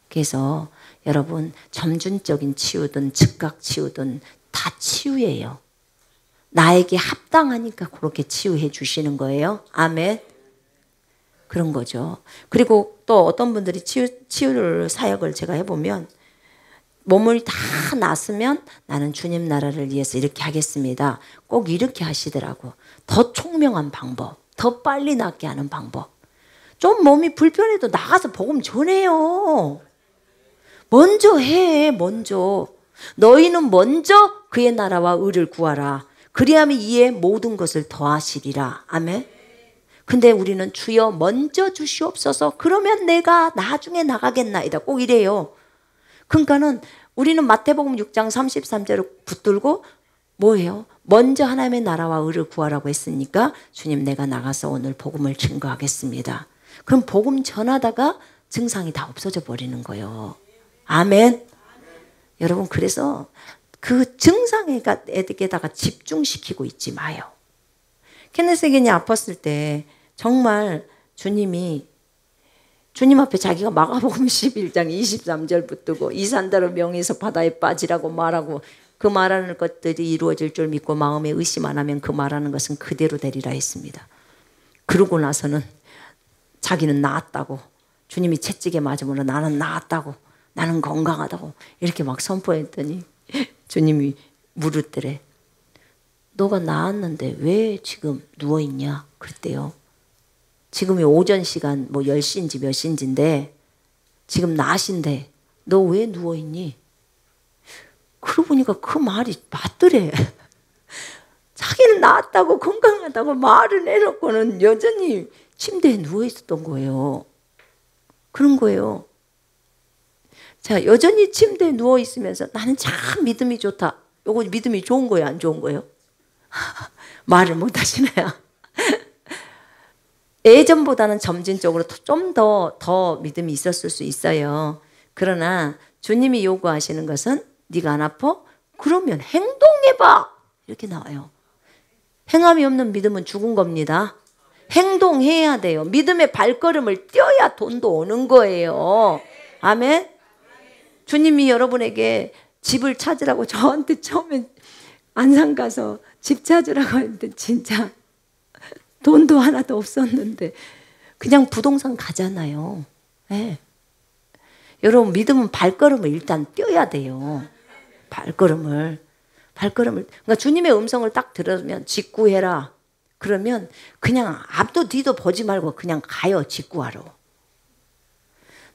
그래서 여러분 점진적인 치유든 즉각 치유든 다 치유예요. 나에게 합당하니까 그렇게 치유해 주시는 거예요. 아멘. 그런 거죠. 그리고 또 어떤 분들이 치유를 사역을 제가 해보면 몸을 다 놨으면 나는 주님 나라를 위해서 이렇게 하겠습니다. 꼭 이렇게 하시더라고. 더 총명한 방법, 더 빨리 낫게 하는 방법. 좀 몸이 불편해도 나가서 복음 전해요. 먼저 해, 먼저. 너희는 먼저 그의 나라와 의를 구하라. 그리하면 이에 모든 것을 더하시리라. 아멘. 근데 우리는 주여 먼저 주시옵소서. 그러면 내가 나중에 나가겠나이다. 꼭 이래요. 그러니까는 우리는 마태복음 6장 33절을 붙들고 뭐예요? 먼저 하나님의 나라와 의를 구하라고 했으니까 주님 내가 나가서 오늘 복음을 증거하겠습니다. 그럼 복음 전하다가 증상이 다 없어져 버리는 거예요. 아멘. 여러분 그래서 그 증상에다가 집중시키고 있지 마요. 케네스 겐이 아팠을 때 정말 주님이 주님 앞에 자기가 마가복음 11장 23절 붙들고 이 산다로 명에서 바다에 빠지라고 말하고 그 말하는 것들이 이루어질 줄 믿고 마음에 의심 안 하면 그 말하는 것은 그대로 되리라 했습니다. 그러고 나서는 자기는 나았다고 주님이 채찍에 맞으므로 나는 나았다고 나는 건강하다고 이렇게 막 선포했더니 주님이 물으더래. 너가 나았는데 왜 지금 누워있냐? 그랬대요. 지금이 오전 시간 뭐 10시인지 몇 시인지인데 지금 낮인데 너 왜 누워있니? 그러고 보니까 그 말이 맞더래. 자기는 나았다고 건강하다고 말을 해놓고는 여전히 침대에 누워있었던 거예요. 그런 거예요. 자, 여전히 침대에 누워있으면서 나는 참 믿음이 좋다. 요거 믿음이 좋은 거예요? 안 좋은 거예요? 말을 못 하시나요? 예전보다는 점진적으로 좀 더 믿음이 있었을 수 있어요. 그러나 주님이 요구하시는 것은 네가 안 아파? 그러면 행동해봐. 이렇게 나와요. 행함이 없는 믿음은 죽은 겁니다. 행동해야 돼요. 믿음의 발걸음을 떼어야 돈도 오는 거예요. 아멘. 주님이 여러분에게 집을 찾으라고 저한테 처음에 안산 가서 집 찾으라고 했는데 진짜 돈도 하나도 없었는데 그냥 부동산 가잖아요. 네. 여러분 믿음은 발걸음을 일단 떼어야 돼요. 발걸음을. 그러니까 주님의 음성을 딱 들으면 직구해라. 그러면 그냥 앞도 뒤도 보지 말고 그냥 가요. 직구하러.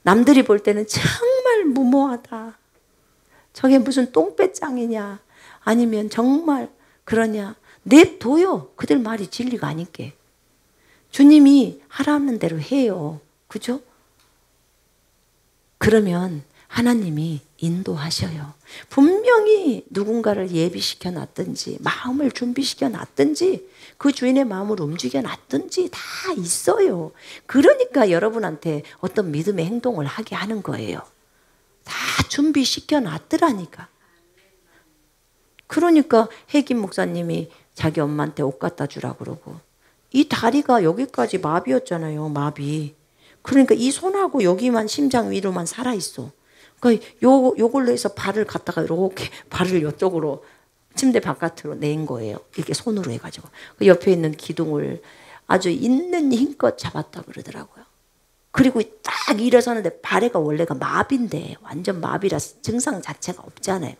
남들이 볼 때는 정말 무모하다. 저게 무슨 똥배짱이냐. 아니면 정말 그러냐. 냅둬요. 그들 말이 진리가 아니까. 주님이 하라는 대로 해요. 그죠? 그러면 하나님이 인도하셔요. 분명히 누군가를 예비시켜 놨든지 마음을 준비시켜 놨든지 그 주인의 마음을 움직여 놨든지 다 있어요. 그러니까 여러분한테 어떤 믿음의 행동을 하게 하는 거예요. 다 준비시켜 놨더라니까. 그러니까 혜김 목사님이 자기 엄마한테 옷 갖다 주라고 그러고 이 다리가 여기까지 마비였잖아요. 마비. 그러니까 이 손하고 여기만 심장 위로만 살아있어. 그러니까 요걸로 해서 발을 갖다가 이렇게 발을 이쪽으로 침대 바깥으로 낸 거예요. 이렇게 손으로 해가지고. 그 옆에 있는 기둥을 아주 있는 힘껏 잡았다 그러더라고요. 그리고 딱 일어서는데 발에가 원래가 마비인데 완전 마비라서 증상 자체가 없잖아요.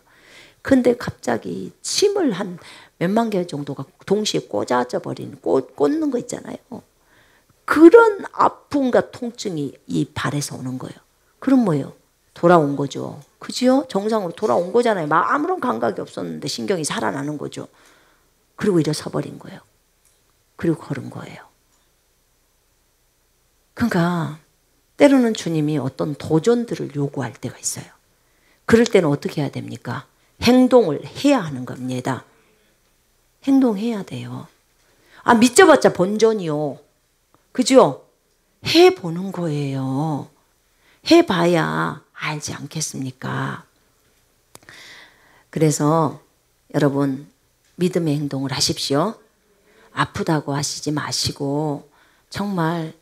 근데 갑자기 침을 한 몇만 개 정도가 동시에 꽂아져 버린 꽂는 거 있잖아요. 그런 아픔과 통증이 이 발에서 오는 거예요. 그럼 뭐예요? 돌아온 거죠. 그죠? 정상으로 돌아온 거잖아요. 아무런 감각이 없었는데 신경이 살아나는 거죠. 그리고 일어서 버린 거예요. 그리고 걸은 거예요. 그러니까 때로는 주님이 어떤 도전들을 요구할 때가 있어요. 그럴 때는 어떻게 해야 됩니까? 행동을 해야 하는 겁니다. 행동해야 돼요. 아, 믿져봤자 본전이요. 그죠? 해보는 거예요. 해봐야 알지 않겠습니까? 그래서 여러분 믿음의 행동을 하십시오. 아프다고 하시지 마시고 정말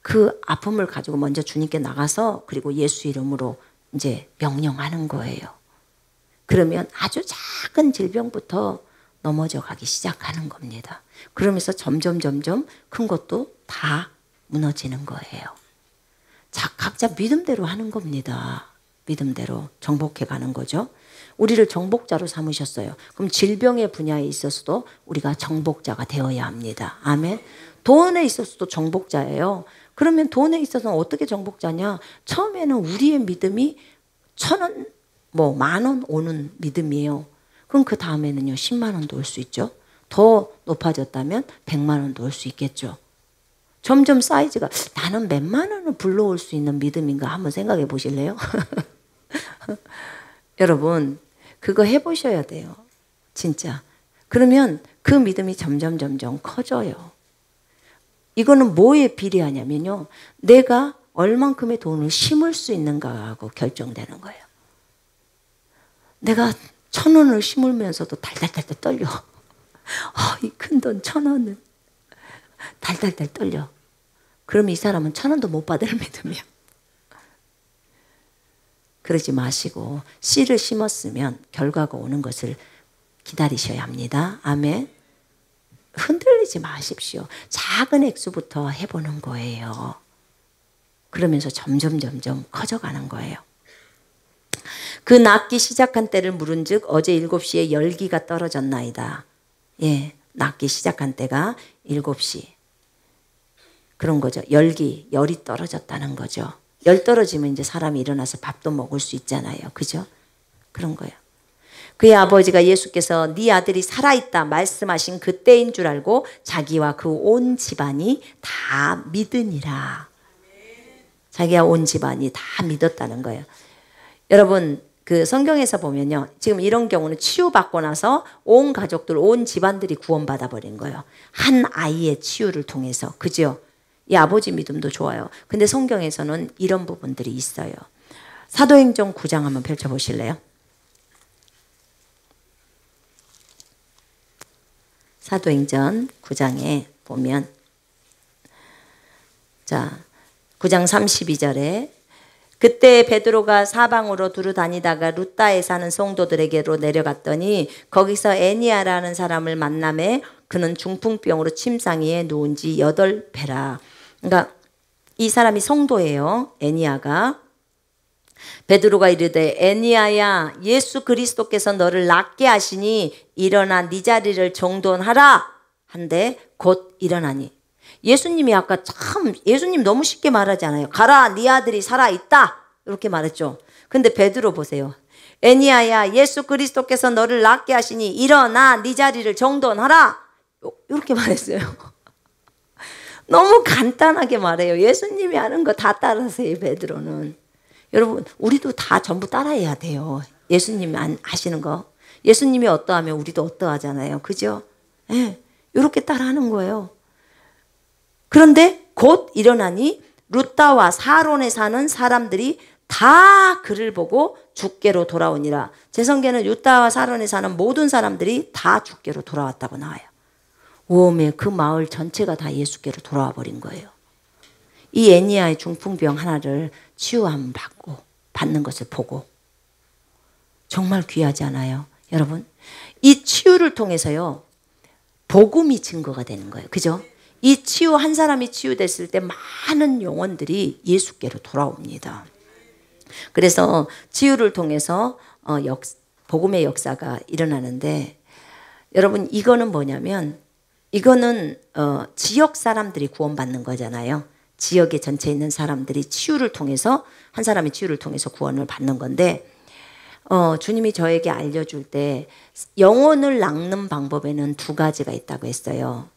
그 아픔을 가지고 먼저 주님께 나가서 그리고 예수 이름으로 이제 명령하는 거예요. 그러면 아주 작은 질병부터 넘어져 가기 시작하는 겁니다. 그러면서 점점 큰 것도 다 무너지는 거예요. 자, 각자 믿음대로 하는 겁니다. 믿음대로 정복해 가는 거죠. 우리를 정복자로 삼으셨어요. 그럼 질병의 분야에 있어서도 우리가 정복자가 되어야 합니다. 아멘. 돈에 있어서도 정복자예요. 그러면 돈에 있어서는 어떻게 정복자냐? 처음에는 우리의 믿음이 1,000원, 뭐 10,000원 오는 믿음이에요. 그럼 그 다음에는요 10만 원도 올 수 있죠. 더 높아졌다면 100만 원도 올 수 있겠죠. 점점 사이즈가 나는 몇만 원을 불러올 수 있는 믿음인가 한번 생각해 보실래요? 여러분 그거 해보셔야 돼요. 진짜. 그러면 그 믿음이 점점 커져요. 이거는 뭐에 비례하냐면요. 내가 얼만큼의 돈을 심을 수 있는가하고 결정되는 거예요. 내가 1,000원을 심으면서도 달달달 떨려. 이 큰 돈 1,000원은 달달달 떨려. 그러면 이 사람은 1,000원도 못 받을 믿음이야. 그러지 마시고 씨를 심었으면 결과가 오는 것을 기다리셔야 합니다. 아멘. 흔들리지 마십시오. 작은 액수부터 해보는 거예요. 그러면서 점점 커져가는 거예요. 그 낫기 시작한 때를 물은즉 어제 7시에 열기가 떨어졌나이다. 예, 낫기 시작한 때가 7시. 그런 거죠. 열이 떨어졌다는 거죠. 열 떨어지면 이제 사람이 일어나서 밥도 먹을 수 있잖아요. 그죠? 그런 거예요. 그의 아버지가 예수께서 네 아들이 살아있다 말씀하신 그때인 줄 알고 자기와 그 온 집안이 다 믿으니라. 자기와 온 집안이 다 믿었다는 거예요. 여러분 그 성경에서 보면요. 지금 이런 경우는 치유받고 나서 온 가족들, 온 집안들이 구원받아 버린 거예요. 한 아이의 치유를 통해서. 그죠? 이 아버지 믿음도 좋아요. 근데 성경에서는 이런 부분들이 있어요. 사도행전 9장 한번 펼쳐보실래요? 사도행전 9장에 보면 자 9장 32절에 그때 베드로가 사방으로 두루 다니다가 루따에 사는 성도들에게로 내려갔더니 거기서 애니아라는 사람을 만나매 그는 중풍병으로 침상위에 누운 지 8배라. 그러니까 이 사람이 성도예요. 애니아가. 베드로가 이르되 애니아야 예수 그리스도께서 너를 낫게 하시니 일어나 네 자리를 정돈하라 한데 곧 일어나니. 예수님이 아까 참 예수님 너무 쉽게 말하지 않아요. 가라 네 아들이 살아있다 이렇게 말했죠. 근데 베드로 보세요. 애니아야 예수 그리스도께서 너를 낫게 하시니 일어나 네 자리를 정돈하라 이렇게 말했어요. 너무 간단하게 말해요. 예수님이 하는 거 다 따라하세요. 베드로는. 여러분 우리도 다 전부 따라해야 돼요. 예수님이 하시는 거. 예수님이 어떠하면 우리도 어떠하잖아요. 그죠? 네, 이렇게 따라하는 거예요. 그런데 곧 일어나니 루따와 사론에 사는 사람들이 다 그를 보고 주께로 돌아오니라. 제 성경에는 루따와 사론에 사는 모든 사람들이 다 주께로 돌아왔다고 나와요. 오메 그 마을 전체가 다 예수께로 돌아와 버린 거예요. 이 애니아의 중풍병 하나를 치유함 받는 것을 보고 정말 귀하지 않아요? 여러분 이 치유를 통해서요 복음이 증거가 되는 거예요. 그죠? 이 치유 한 사람이 치유됐을 때 많은 영혼들이 예수께로 돌아옵니다. 그래서 치유를 통해서 복음의 역사가 일어나는데 여러분 이거는 뭐냐면 이거는 지역 사람들이 구원받는 거잖아요. 지역에 전체에 있는 사람들이 치유를 통해서 한 사람의 치유를 통해서 구원을 받는 건데 주님이 저에게 알려줄 때 영혼을 낚는 방법에는 2가지가 있다고 했어요.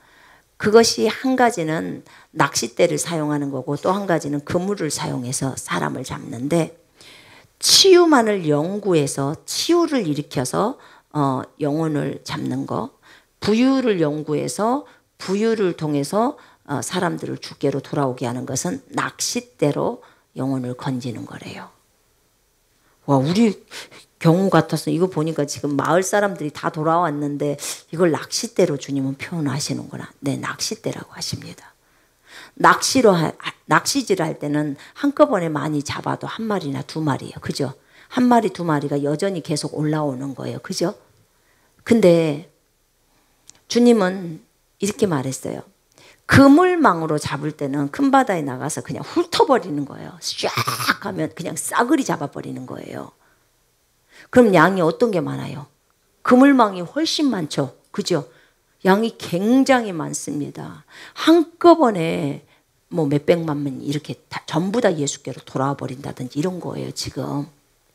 그것이 한 가지는 낚싯대를 사용하는 거고 또 한 가지는 그물을 사용해서 사람을 잡는데 치유만을 연구해서 치유를 일으켜서 영혼을 잡는 거 부유를 연구해서 부유를 통해서 사람들을 주께로 돌아오게 하는 것은 낚싯대로 영혼을 건지는 거래요. 와 우리 경우 같아서 이거 보니까 지금 마을 사람들이 다 돌아왔는데 이걸 낚싯대로 주님은 표현하시는구나. 네, 낚싯대라고 하십니다. 낚시질을 할 때는 한꺼번에 많이 잡아도 한 마리나 두 마리예요. 그죠? 한 마리, 두 마리가 여전히 계속 올라오는 거예요. 그죠? 근데 주님은 이렇게 말했어요. 그물망으로 잡을 때는 큰 바다에 나가서 그냥 훑어버리는 거예요. 쫙 하면 그냥 싸그리 잡아버리는 거예요. 그럼 양이 어떤 게 많아요? 그물망이 훨씬 많죠. 그죠? 양이 굉장히 많습니다. 한꺼번에 뭐 몇백만 명 이렇게 전부 다 예수께로 돌아와 버린다든지 이런 거예요. 지금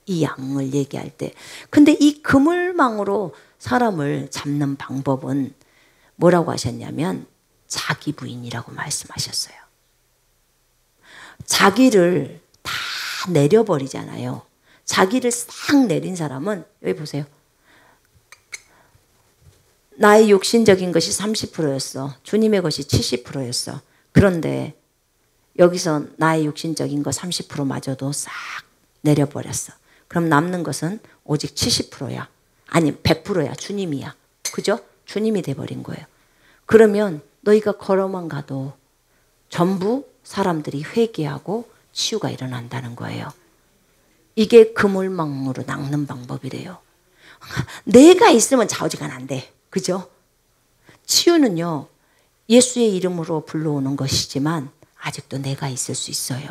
이 양을 얘기할 때. 근데 이 그물망으로 사람을 잡는 방법은 뭐라고 하셨냐면 자기 부인이라고 말씀하셨어요. 자기를 다 내려버리잖아요. 자기를 싹 내린 사람은 여기 보세요. 나의 육신적인 것이 30%였어. 주님의 것이 70%였어. 그런데 여기서 나의 육신적인 거 30%마저도 싹 내려버렸어. 그럼 남는 것은 오직 70%야. 아니 100%야. 주님이야. 그죠? 주님이 돼버린 거예요. 그러면 너희가 걸어만 가도 전부 사람들이 회개하고 치유가 일어난다는 거예요. 이게 그물망으로 낚는 방법이래요. 내가 있으면 좌우지간 안 돼. 그죠? 치유는요, 예수의 이름으로 불러오는 것이지만 아직도 내가 있을 수 있어요.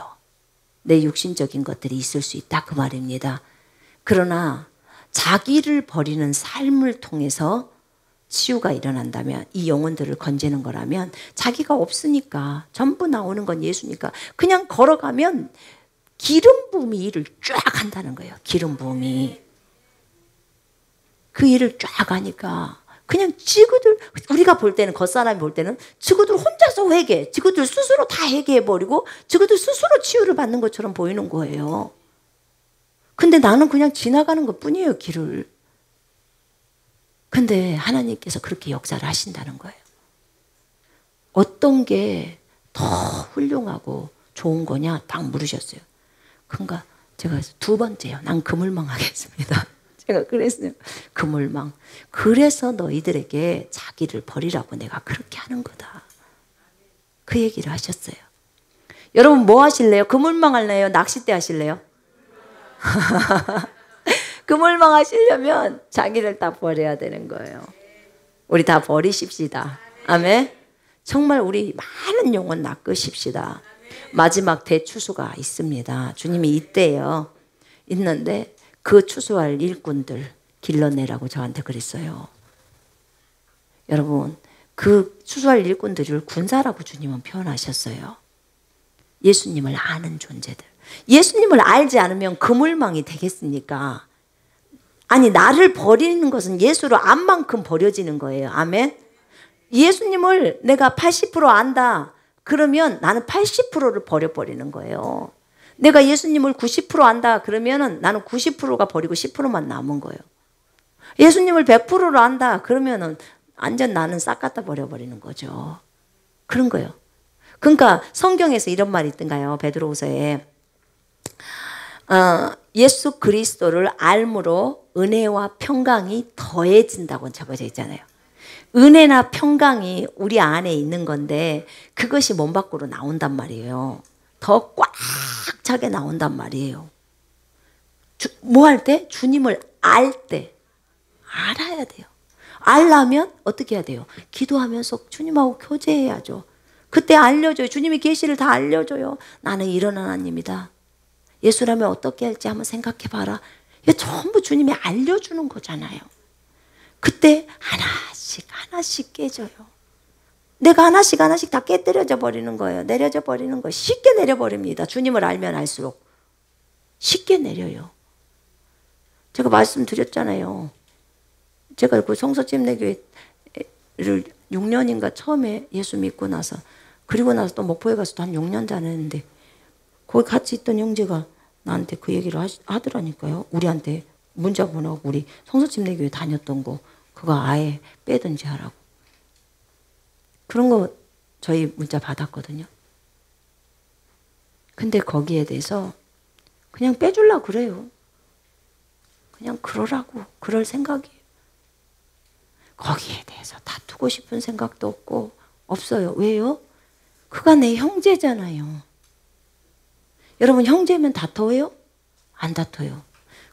내 육신적인 것들이 있을 수 있다. 그 말입니다. 그러나 자기를 버리는 삶을 통해서 치유가 일어난다면, 이 영혼들을 건지는 거라면 자기가 없으니까 전부 나오는 건 예수니까 그냥 걸어가면 기름 부음이 일을 쫙 한다는 거예요. 기름 부음이. 그 일을 쫙 하니까 그냥 지구들, 우리가 볼 때는, 겉사람이 볼 때는 지구들 혼자서 회개, 지구들 스스로 다 회개해버리고 지구들 스스로 치유를 받는 것처럼 보이는 거예요. 근데 나는 그냥 지나가는 것 뿐이에요, 길을. 근데 하나님께서 그렇게 역사를 하신다는 거예요. 어떤 게 더 훌륭하고 좋은 거냐 딱 물으셨어요. 그러니까 제가 두 번째요. 난 그물망 하겠습니다. 제가 그랬어요. 그물망. 그래서 너희들에게 자기를 버리라고 내가 그렇게 하는 거다. 그 얘기를 하셨어요. 여러분 뭐 하실래요? 그물망 할래요? 낚싯대 하실래요? 그물망 하시려면 자기를 다 버려야 되는 거예요. 우리 다 버리십시다. 아멘. 정말 우리 많은 영혼 낚으십시다. 마지막 대추수가 있습니다. 주님이 있대요. 있는데 그 추수할 일꾼들 길러내라고 저한테 그랬어요. 여러분, 그 추수할 일꾼들을 군사라고 주님은 표현하셨어요. 예수님을 아는 존재들. 예수님을 알지 않으면 그물망이 되겠습니까? 아니, 나를 버리는 것은 예수를 안 만큼 버려지는 거예요. 아멘. 예수님을 내가 80% 안다. 그러면 나는 80%를 버려버리는 거예요. 내가 예수님을 90% 안다. 그러면은 나는 90%가 버리고 10%만 남은 거예요. 예수님을 100%로 안다. 그러면은 완전 나는 싹 갖다 버려버리는 거죠. 그런 거예요. 그러니까 성경에서 이런 말이 있던가요? 베드로후서에 예수 그리스도를 알므로 은혜와 평강이 더해진다고 적어져 있잖아요. 은혜나 평강이 우리 안에 있는 건데 그것이 몸 밖으로 나온단 말이에요. 더 꽉 차게 나온단 말이에요. 뭐 할 때? 주님을 알 때. 알아야 돼요. 알려면 어떻게 해야 돼요? 기도하면서 주님하고 교제해야죠. 그때 알려줘요. 주님이 계시를 다 알려줘요. 나는 이런 하나님이다. 예수라면 어떻게 할지 한번 생각해봐라. 이게 전부 주님이 알려주는 거잖아요. 그때 하나씩 하나씩 깨져요. 내가 하나씩 다 깨뜨려져 버리는 거예요. 내려져 버리는 거예요. 쉽게 내려버립니다. 주님을 알면 알수록 쉽게 내려요. 제가 말씀드렸잖아요. 제가 그 성서집내교회를 6년인가 처음에 예수 믿고 나서, 그리고 나서 또 목포에 가서 또 한 6년 다녔는데 거기 같이 있던 형제가 나한테 그 얘기를 하더라니까요. 우리한테 문자 보내고 우리 성서집내교회 다녔던 거 그거 아예 빼든지 하라고. 그런 거 저희 문자 받았거든요. 근데 거기에 대해서 그냥 빼주려고 그래요. 그냥 그러라고. 그럴 생각이에요. 거기에 대해서 다투고 싶은 생각도 없어요. 왜요? 그가 내 형제잖아요. 여러분 형제면 다퉈요? 안 다퉈요.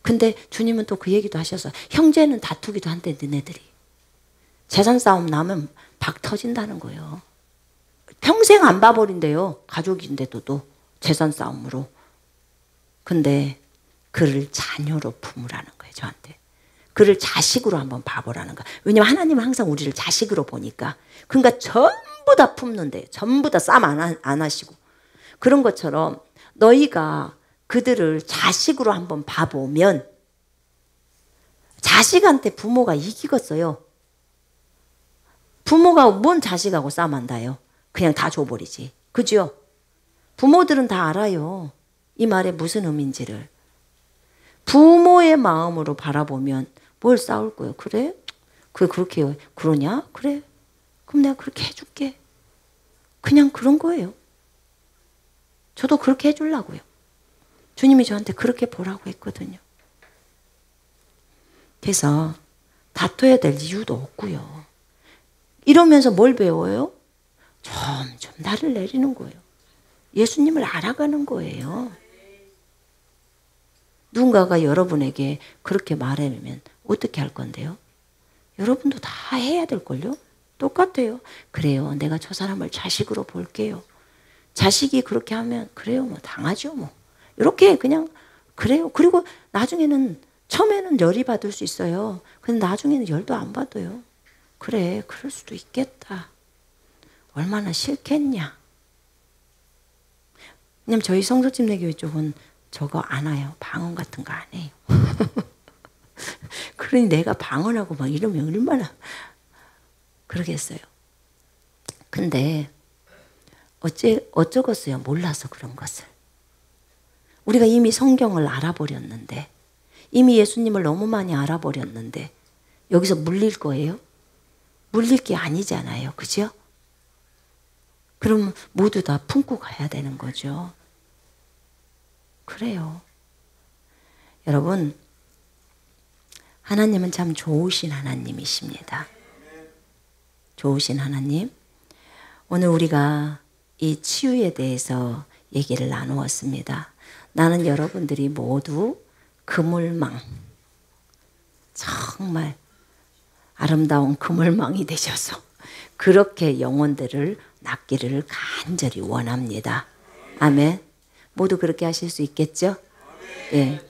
근데 주님은 또 그 얘기도 하셔서 형제는 다투기도 한대 너네들이. 재산 싸움 나면 박 터진다는 거예요. 평생 안 봐버린대요. 가족인데도 또 재산 싸움으로. 근데 그를 자녀로 품으라는 거예요. 저한테. 그를 자식으로 한번 봐보라는 거예요. 왜냐면 하나님은 항상 우리를 자식으로 보니까. 그러니까 전부 다 품는데 전부 다 싸움 안 하시고. 그런 것처럼 너희가 그들을 자식으로 한번 봐보면 자식한테 부모가 이기겠어요. 부모가 뭔 자식하고 싸움한다요. 그냥 다 줘버리지. 그죠? 부모들은 다 알아요. 이 말의 무슨 의미인지를. 부모의 마음으로 바라보면 뭘 싸울 거예요. 그래? 그렇게 그러냐? 그래? 그럼 내가 그렇게 해줄게. 그냥 그런 거예요. 저도 그렇게 해주려고요. 주님이 저한테 그렇게 보라고 했거든요. 그래서 다퉈야 될 이유도 없고요. 이러면서 뭘 배워요? 점점 나를 내리는 거예요. 예수님을 알아가는 거예요. 누군가가 여러분에게 그렇게 말하면 어떻게 할 건데요? 여러분도 다 해야 될걸요? 똑같아요. 그래요. 내가 저 사람을 자식으로 볼게요. 자식이 그렇게 하면 그래요. 뭐 당하죠. 뭐. 이렇게 그냥 그래요. 그리고 나중에는 처음에는 열이 받을 수 있어요. 근데 나중에는 열도 안 받아요. 그래. 그럴 수도 있겠다. 얼마나 싫겠냐. 왜냐면 저희 성서집례교회 쪽은 저거 안 해요. 방언 같은 거 안 해요. 그러니 내가 방언하고 막 이러면 얼마나 그러겠어요. 근데 어쩌겠어요. 몰라서 그런 것을. 우리가 이미 성경을 알아버렸는데 이미 예수님을 너무 많이 알아버렸는데 여기서 물릴 거예요? 물릴 게 아니잖아요. 그죠? 그럼 모두 다 품고 가야 되는 거죠. 그래요. 여러분, 하나님은 참 좋으신 하나님이십니다. 좋으신 하나님. 오늘 우리가 이 치유에 대해서 얘기를 나누었습니다. 나는 여러분들이 모두 그물망, 정말 아름다운 그물망이 되셔서 그렇게 영혼들을 낫기를 간절히 원합니다. 아멘. 모두 그렇게 하실 수 있겠죠? 예.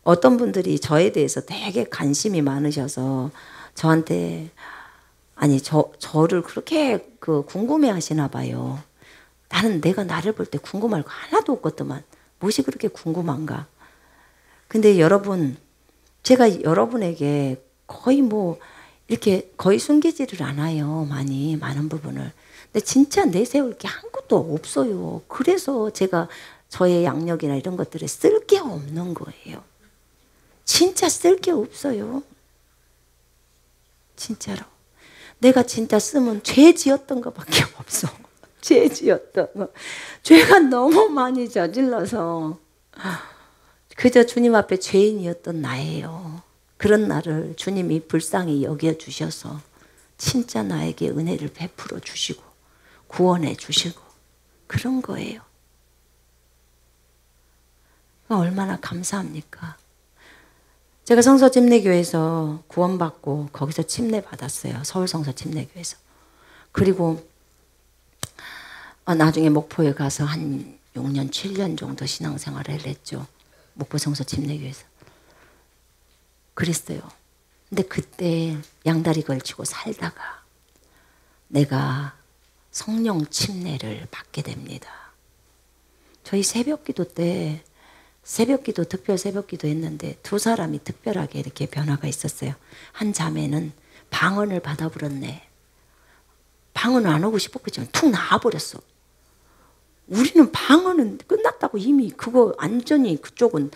어떤 분들이 저에 대해서 되게 관심이 많으셔서 저한테 저를 그렇게 궁금해 하시나 봐요. 나는 내가 나를 볼 때 궁금할 거 하나도 없거든만. 무엇이 그렇게 궁금한가? 근데 여러분, 제가 여러분에게 거의 이렇게 거의 숨기지를 않아요. 많은 부분을. 근데 진짜 내세울 게 아무것도 없어요. 그래서 제가 저의 양력이나 이런 것들에 쓸 게 없는 거예요. 진짜 쓸 게 없어요. 진짜로. 내가 진짜 쓰면 죄 지었던 것밖에 없어. 죄 지었던 거. 죄가 너무 많이 저질러서 그저 주님 앞에 죄인이었던 나예요. 그런 나를 주님이 불쌍히 여겨주셔서 진짜 나에게 은혜를 베풀어 주시고 구원해 주시고 그런 거예요. 얼마나 감사합니까? 제가 성서침례교회에서 구원받고 거기서 침례받았어요. 서울성서침례교회에서. 그리고 나중에 목포에 가서 한 6년, 7년 정도 신앙생활을 했죠. 목포 성서침례교회에서. 그랬어요. 근데 그때 양다리 걸치고 살다가 내가 성령 침례를 받게 됩니다. 저희 새벽기도 때 새벽기도 특별 새벽기도 했는데 두 사람이 특별하게 이렇게 변화가 있었어요. 한 자매는 방언을 받아버렸네. 방언을 안 하고 싶었겠지만 툭 나와버렸어. 우리는 방언은 끝났다고 이미 그거 완전히 그쪽은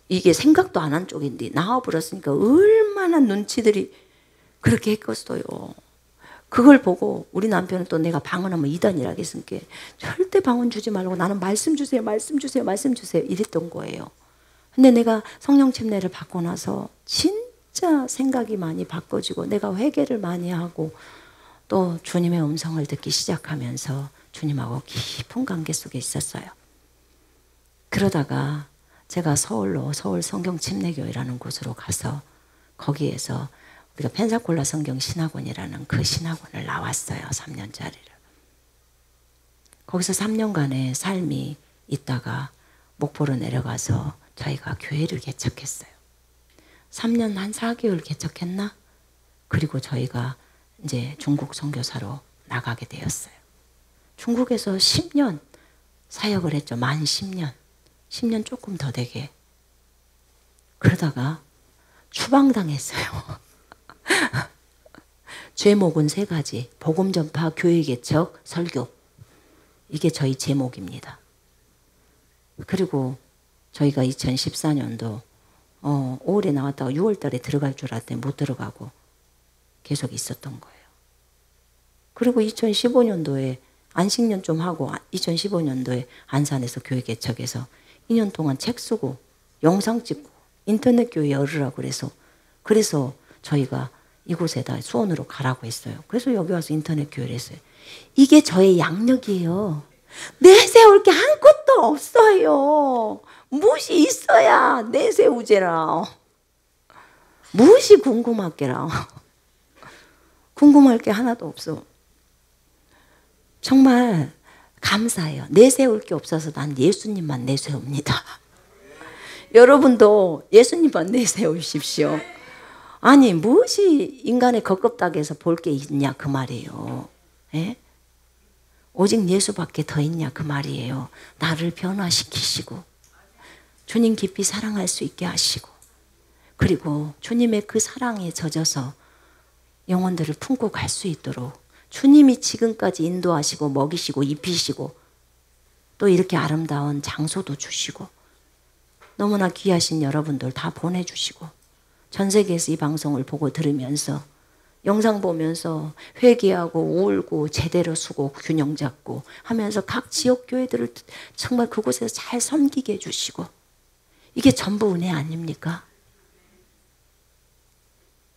이게 생각도 안 한 쪽인데 나와버렸으니까 얼마나 눈치들이 그렇게 했겠어요. 그걸 보고 우리 남편은 또 내가 방언하면 이단이라 했으니까 절대 방언 주지 말고 나는 말씀 주세요, 말씀 주세요, 말씀 주세요 이랬던 거예요. 근데 내가 성령 침례를 받고 나서 진짜 생각이 많이 바꿔지고 내가 회개를 많이 하고 또 주님의 음성을 듣기 시작하면서 주님하고 깊은 관계 속에 있었어요. 그러다가 제가 서울로 서울 성경 침례교회라는 곳으로 가서 거기에서 우리가 펜사콜라 성경 신학원이라는 그 신학원을 나왔어요. 3년짜리를. 거기서 3년간의 삶이 있다가 목포로 내려가서 저희가 교회를 개척했어요. 3년 한 4개월 개척했나? 그리고 저희가 이제 중국 선교사로 나가게 되었어요. 중국에서 10년 사역을 했죠. 만 10년. 10년 조금 더 되게. 그러다가 추방당했어요. 제목은 3가지. 복음 전파, 교회 개척, 설교. 이게 저희 제목입니다. 그리고 저희가 2014년도 5월에 나왔다가 6월 달에 들어갈 줄 알았더니 못 들어가고 계속 있었던 거예요. 그리고 2015년도에 안식년 좀 하고 2015년도에 안산에서 교회 개척해서 2년 동안 책 쓰고 영상 찍고 인터넷 교회 열으라고 그래서 저희가 이곳에다 수원으로 가라고 했어요. 그래서 여기 와서 인터넷 교회를 했어요. 이게 저의 양력이에요. 내세울 게 한 것도 없어요. 무엇이 있어야 내세우제라. 무엇이 궁금하게라. 궁금할 게 하나도 없어. 정말 감사해요. 내세울 게 없어서 난 예수님만 내세웁니다. 여러분도 예수님만 내세우십시오. 아니 무엇이 인간의 겉껍닥에서 볼 게 있냐 그 말이에요. 예? 오직 예수밖에 더 있냐 그 말이에요. 나를 변화시키시고 주님 깊이 사랑할 수 있게 하시고 그리고 주님의 그 사랑에 젖어서 영혼들을 품고 갈 수 있도록 주님이 지금까지 인도하시고 먹이시고 입히시고 또 이렇게 아름다운 장소도 주시고 너무나 귀하신 여러분들 다 보내주시고 전 세계에서 이 방송을 보고 들으면서 영상 보면서 회개하고 울고 제대로 쓰고 균형 잡고 하면서 각 지역 교회들을 정말 그곳에서 잘 섬기게 해주시고 이게 전부 은혜 아닙니까?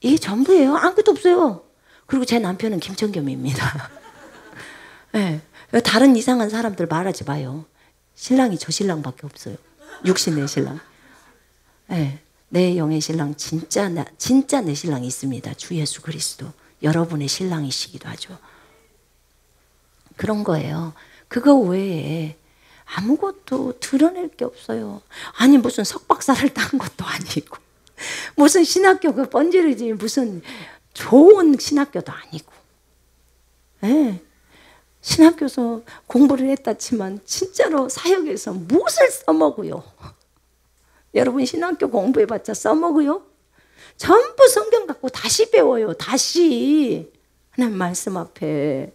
이게 전부예요. 아무것도 없어요. 그리고 제 남편은 김천겸입니다. 네. 다른 이상한 사람들 말하지 마요. 신랑이 저 신랑밖에 없어요. 육신의 신랑. 네. 내 영의 신랑 진짜 내 신랑이 있습니다. 주 예수 그리스도. 여러분의 신랑이시기도 하죠. 그런 거예요. 그거 외에 아무것도 드러낼 게 없어요. 아니 무슨 석박사를 딴 것도 아니고 무슨 신학교가 번지르지 무슨 좋은 신학교도 아니고 네. 신학교에서 공부를 했다 치면 진짜로 사역에서 무엇을 써먹어요? 여러분 신학교 공부해봤자 써먹어요? 전부 성경 갖고 다시 배워요. 다시 하나님 말씀 앞에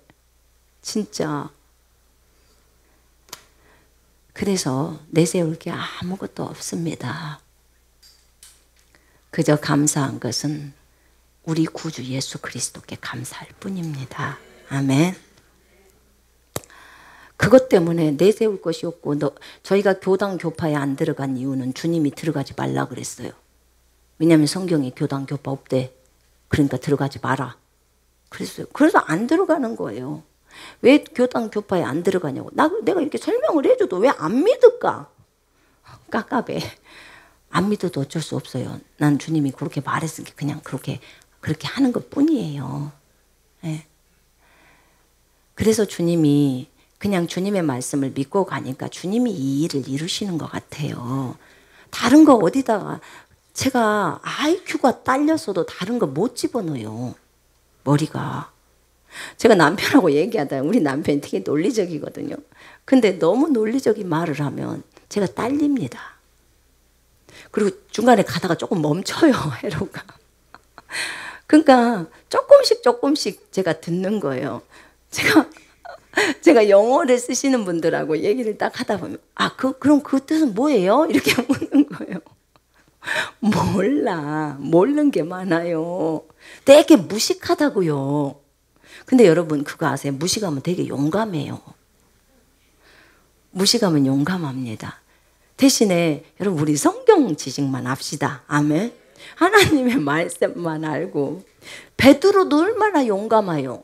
진짜. 그래서 내세울 게 아무것도 없습니다. 그저 감사한 것은 우리 구주 예수 그리스도께 감사할 뿐입니다. 아멘. 그것 때문에 내세울 것이 없고 저희가 교당 교파에 안 들어간 이유는 주님이 들어가지 말라 그랬어요. 왜냐하면 성경에 교당 교파 없대. 그러니까 들어가지 마라 그랬어요. 그래서 안 들어가는 거예요. 왜 교당 교파에 안 들어가냐고. 내가 이렇게 설명을 해줘도 왜 안 믿을까? 깝깝해. 안 믿어도 어쩔 수 없어요. 난 주님이 그렇게 말했으니까 그냥 그렇게 하는 것 뿐이에요. 네. 그래서 주님이 그냥 주님의 말씀을 믿고 가니까 주님이 이 일을 이루시는 것 같아요. 다른 거 어디다가 제가 IQ가 딸렸어도 다른 거 못 집어넣어요. 머리가. 제가 남편하고 얘기하다 우리 남편이 되게 논리적이거든요. 근데 너무 논리적인 말을 하면 제가 딸립니다. 그리고 중간에 가다가 조금 멈춰요. 회로가. 그러니까 조금씩 제가 듣는 거예요. 제가 영어를 쓰시는 분들하고 얘기를 딱 하다 보면 그럼 그 뜻은 뭐예요? 이렇게 묻는 거예요. 몰라. 모르는 게 많아요. 되게 무식하다고요. 근데 여러분 그거 아세요? 무식하면 되게 용감해요. 무식하면 용감합니다. 대신에 여러분 우리 성경 지식만 합시다. 아멘. 하나님의 말씀만 알고. 베드로도 얼마나 용감해요.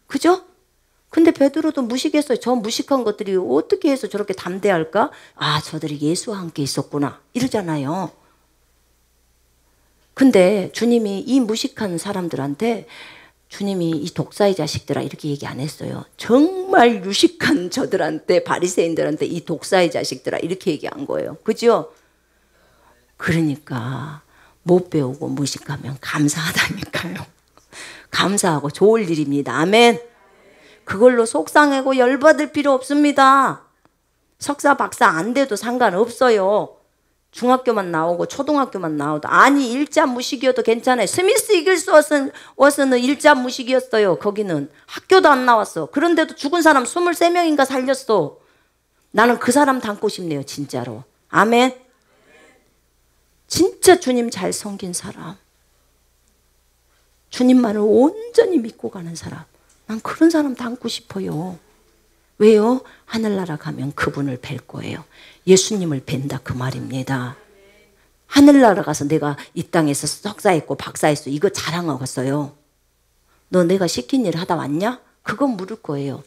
그죠? 근데 베드로도 무식했어요. 저 무식한 것들이 어떻게 해서 저렇게 담대할까? 아, 저들이 예수와 함께 있었구나. 이러잖아요. 근데 주님이 이 무식한 사람들한테 주님이 이 독사의 자식들아 이렇게 얘기 안 했어요. 정말 유식한 저들한테, 바리새인들한테 이 독사의 자식들아 이렇게 얘기한 거예요. 그죠? 그러니까 못 배우고 무식하면 감사하다니까요. 감사하고 좋을 일입니다. 아멘. 그걸로 속상하고 열받을 필요 없습니다. 석사 박사 안 돼도 상관없어요. 중학교만 나오고 초등학교만 나오도 아니 일자 무식이어도 괜찮아요. 스미스 이글스 워스는 일자 무식이었어요. 거기는 학교도 안 나왔어. 그런데도 죽은 사람 23명인가 살렸어. 나는 그 사람 닮고 싶네요. 진짜로. 아멘. 진짜 주님 잘 섬긴 사람, 주님만을 온전히 믿고 가는 사람, 난 그런 사람 닮고 싶어요. 왜요? 하늘나라 가면 그분을 뵐 거예요. 예수님을 뵌다 그 말입니다. 하늘나라 가서 내가 이 땅에서 석사했고 박사했어 이거 자랑하겠어요? 너 내가 시킨 일 하다 왔냐? 그건 물을 거예요.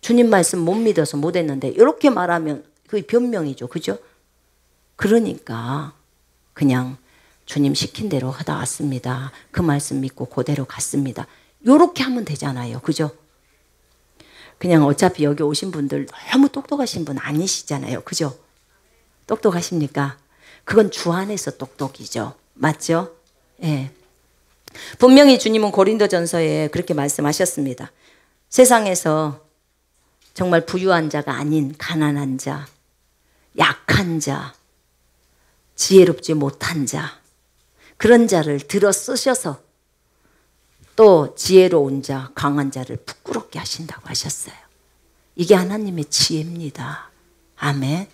주님 말씀 못 믿어서 못했는데 이렇게 말하면 그게 변명이죠. 그죠? 그러니까 그냥 주님 시킨 대로 하다 왔습니다. 그 말씀 믿고 그대로 갔습니다. 이렇게 하면 되잖아요. 그죠? 그냥 어차피 여기 오신 분들 너무 똑똑하신 분 아니시잖아요. 그죠? 똑똑하십니까? 그건 주 안에서 똑똑이죠. 맞죠? 예. 분명히 주님은 고린도전서에 그렇게 말씀하셨습니다. 세상에서 정말 부유한 자가 아닌 가난한 자, 약한 자, 지혜롭지 못한 자, 그런 자를 들어 쓰셔서 또 지혜로운 자, 강한 자를 부끄럽게 하신다고 하셨어요. 이게 하나님의 지혜입니다. 아멘.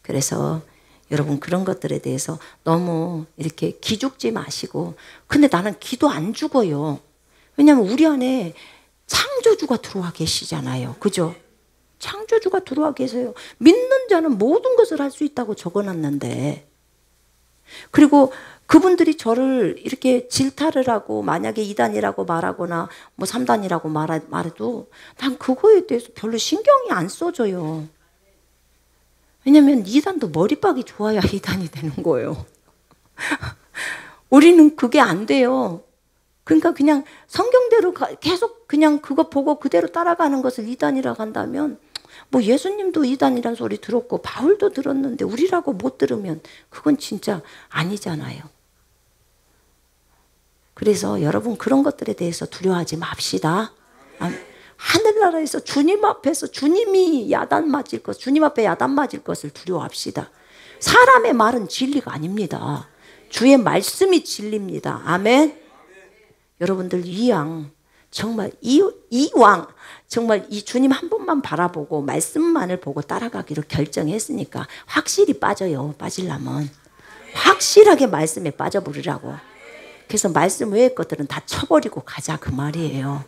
그래서 여러분 그런 것들에 대해서 너무 이렇게 기죽지 마시고, 근데 나는 기도 안 죽어요. 왜냐하면 우리 안에 창조주가 들어와 계시잖아요. 그죠? 창조주가 들어와 계세요. 믿는 자는 모든 것을 할 수 있다고 적어놨는데, 그리고 그분들이 저를 이렇게 질타를 하고 만약에 2단이라고 말하거나 뭐 3단이라고 말해도 난 그거에 대해서 별로 신경이 안 써져요. 왜냐하면 2단도 머리박이 좋아야 2단이 되는 거예요. 우리는 그게 안 돼요. 그러니까 그냥 성경대로 계속 그냥 그거 보고 그대로 따라가는 것을 2단이라고 한다면, 뭐 예수님도 2단이란 소리 들었고 바울도 들었는데 우리라고 못 들으면 그건 진짜 아니잖아요. 그래서 여러분 그런 것들에 대해서 두려워하지 맙시다. 하늘나라에서 주님 앞에서 주님이 야단 맞을 것, 주님 앞에 야단 맞을 것을 두려워합시다. 사람의 말은 진리가 아닙니다. 주의 말씀이 진리입니다. 아멘. 여러분들 이왕 정말 이왕 정말 이 주님 한 분만 바라보고 말씀만을 보고 따라가기로 결정했으니까 확실히 빠져요. 빠지려면 확실하게 말씀에 빠져버리라고. 그래서 말씀 외의 것들은 다 쳐버리고 가자 그 말이에요.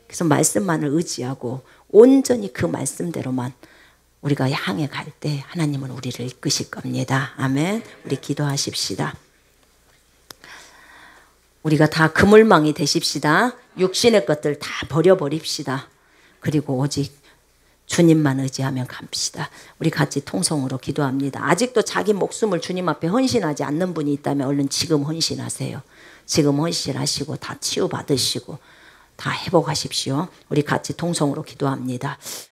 그래서 말씀만을 의지하고 온전히 그 말씀대로만 우리가 향해 갈 때 하나님은 우리를 이끄실 겁니다. 아멘. 우리 기도하십시다. 우리가 다 그물망이 되십시다. 육신의 것들 다 버려버립시다. 그리고 오직 주님만 의지하며 갑시다. 우리 같이 통성으로 기도합니다. 아직도 자기 목숨을 주님 앞에 헌신하지 않는 분이 있다면 얼른 지금 헌신하세요. 지금 헌신하시고 다 치유받으시고 다 회복하십시오. 우리 같이 통성으로 기도합니다.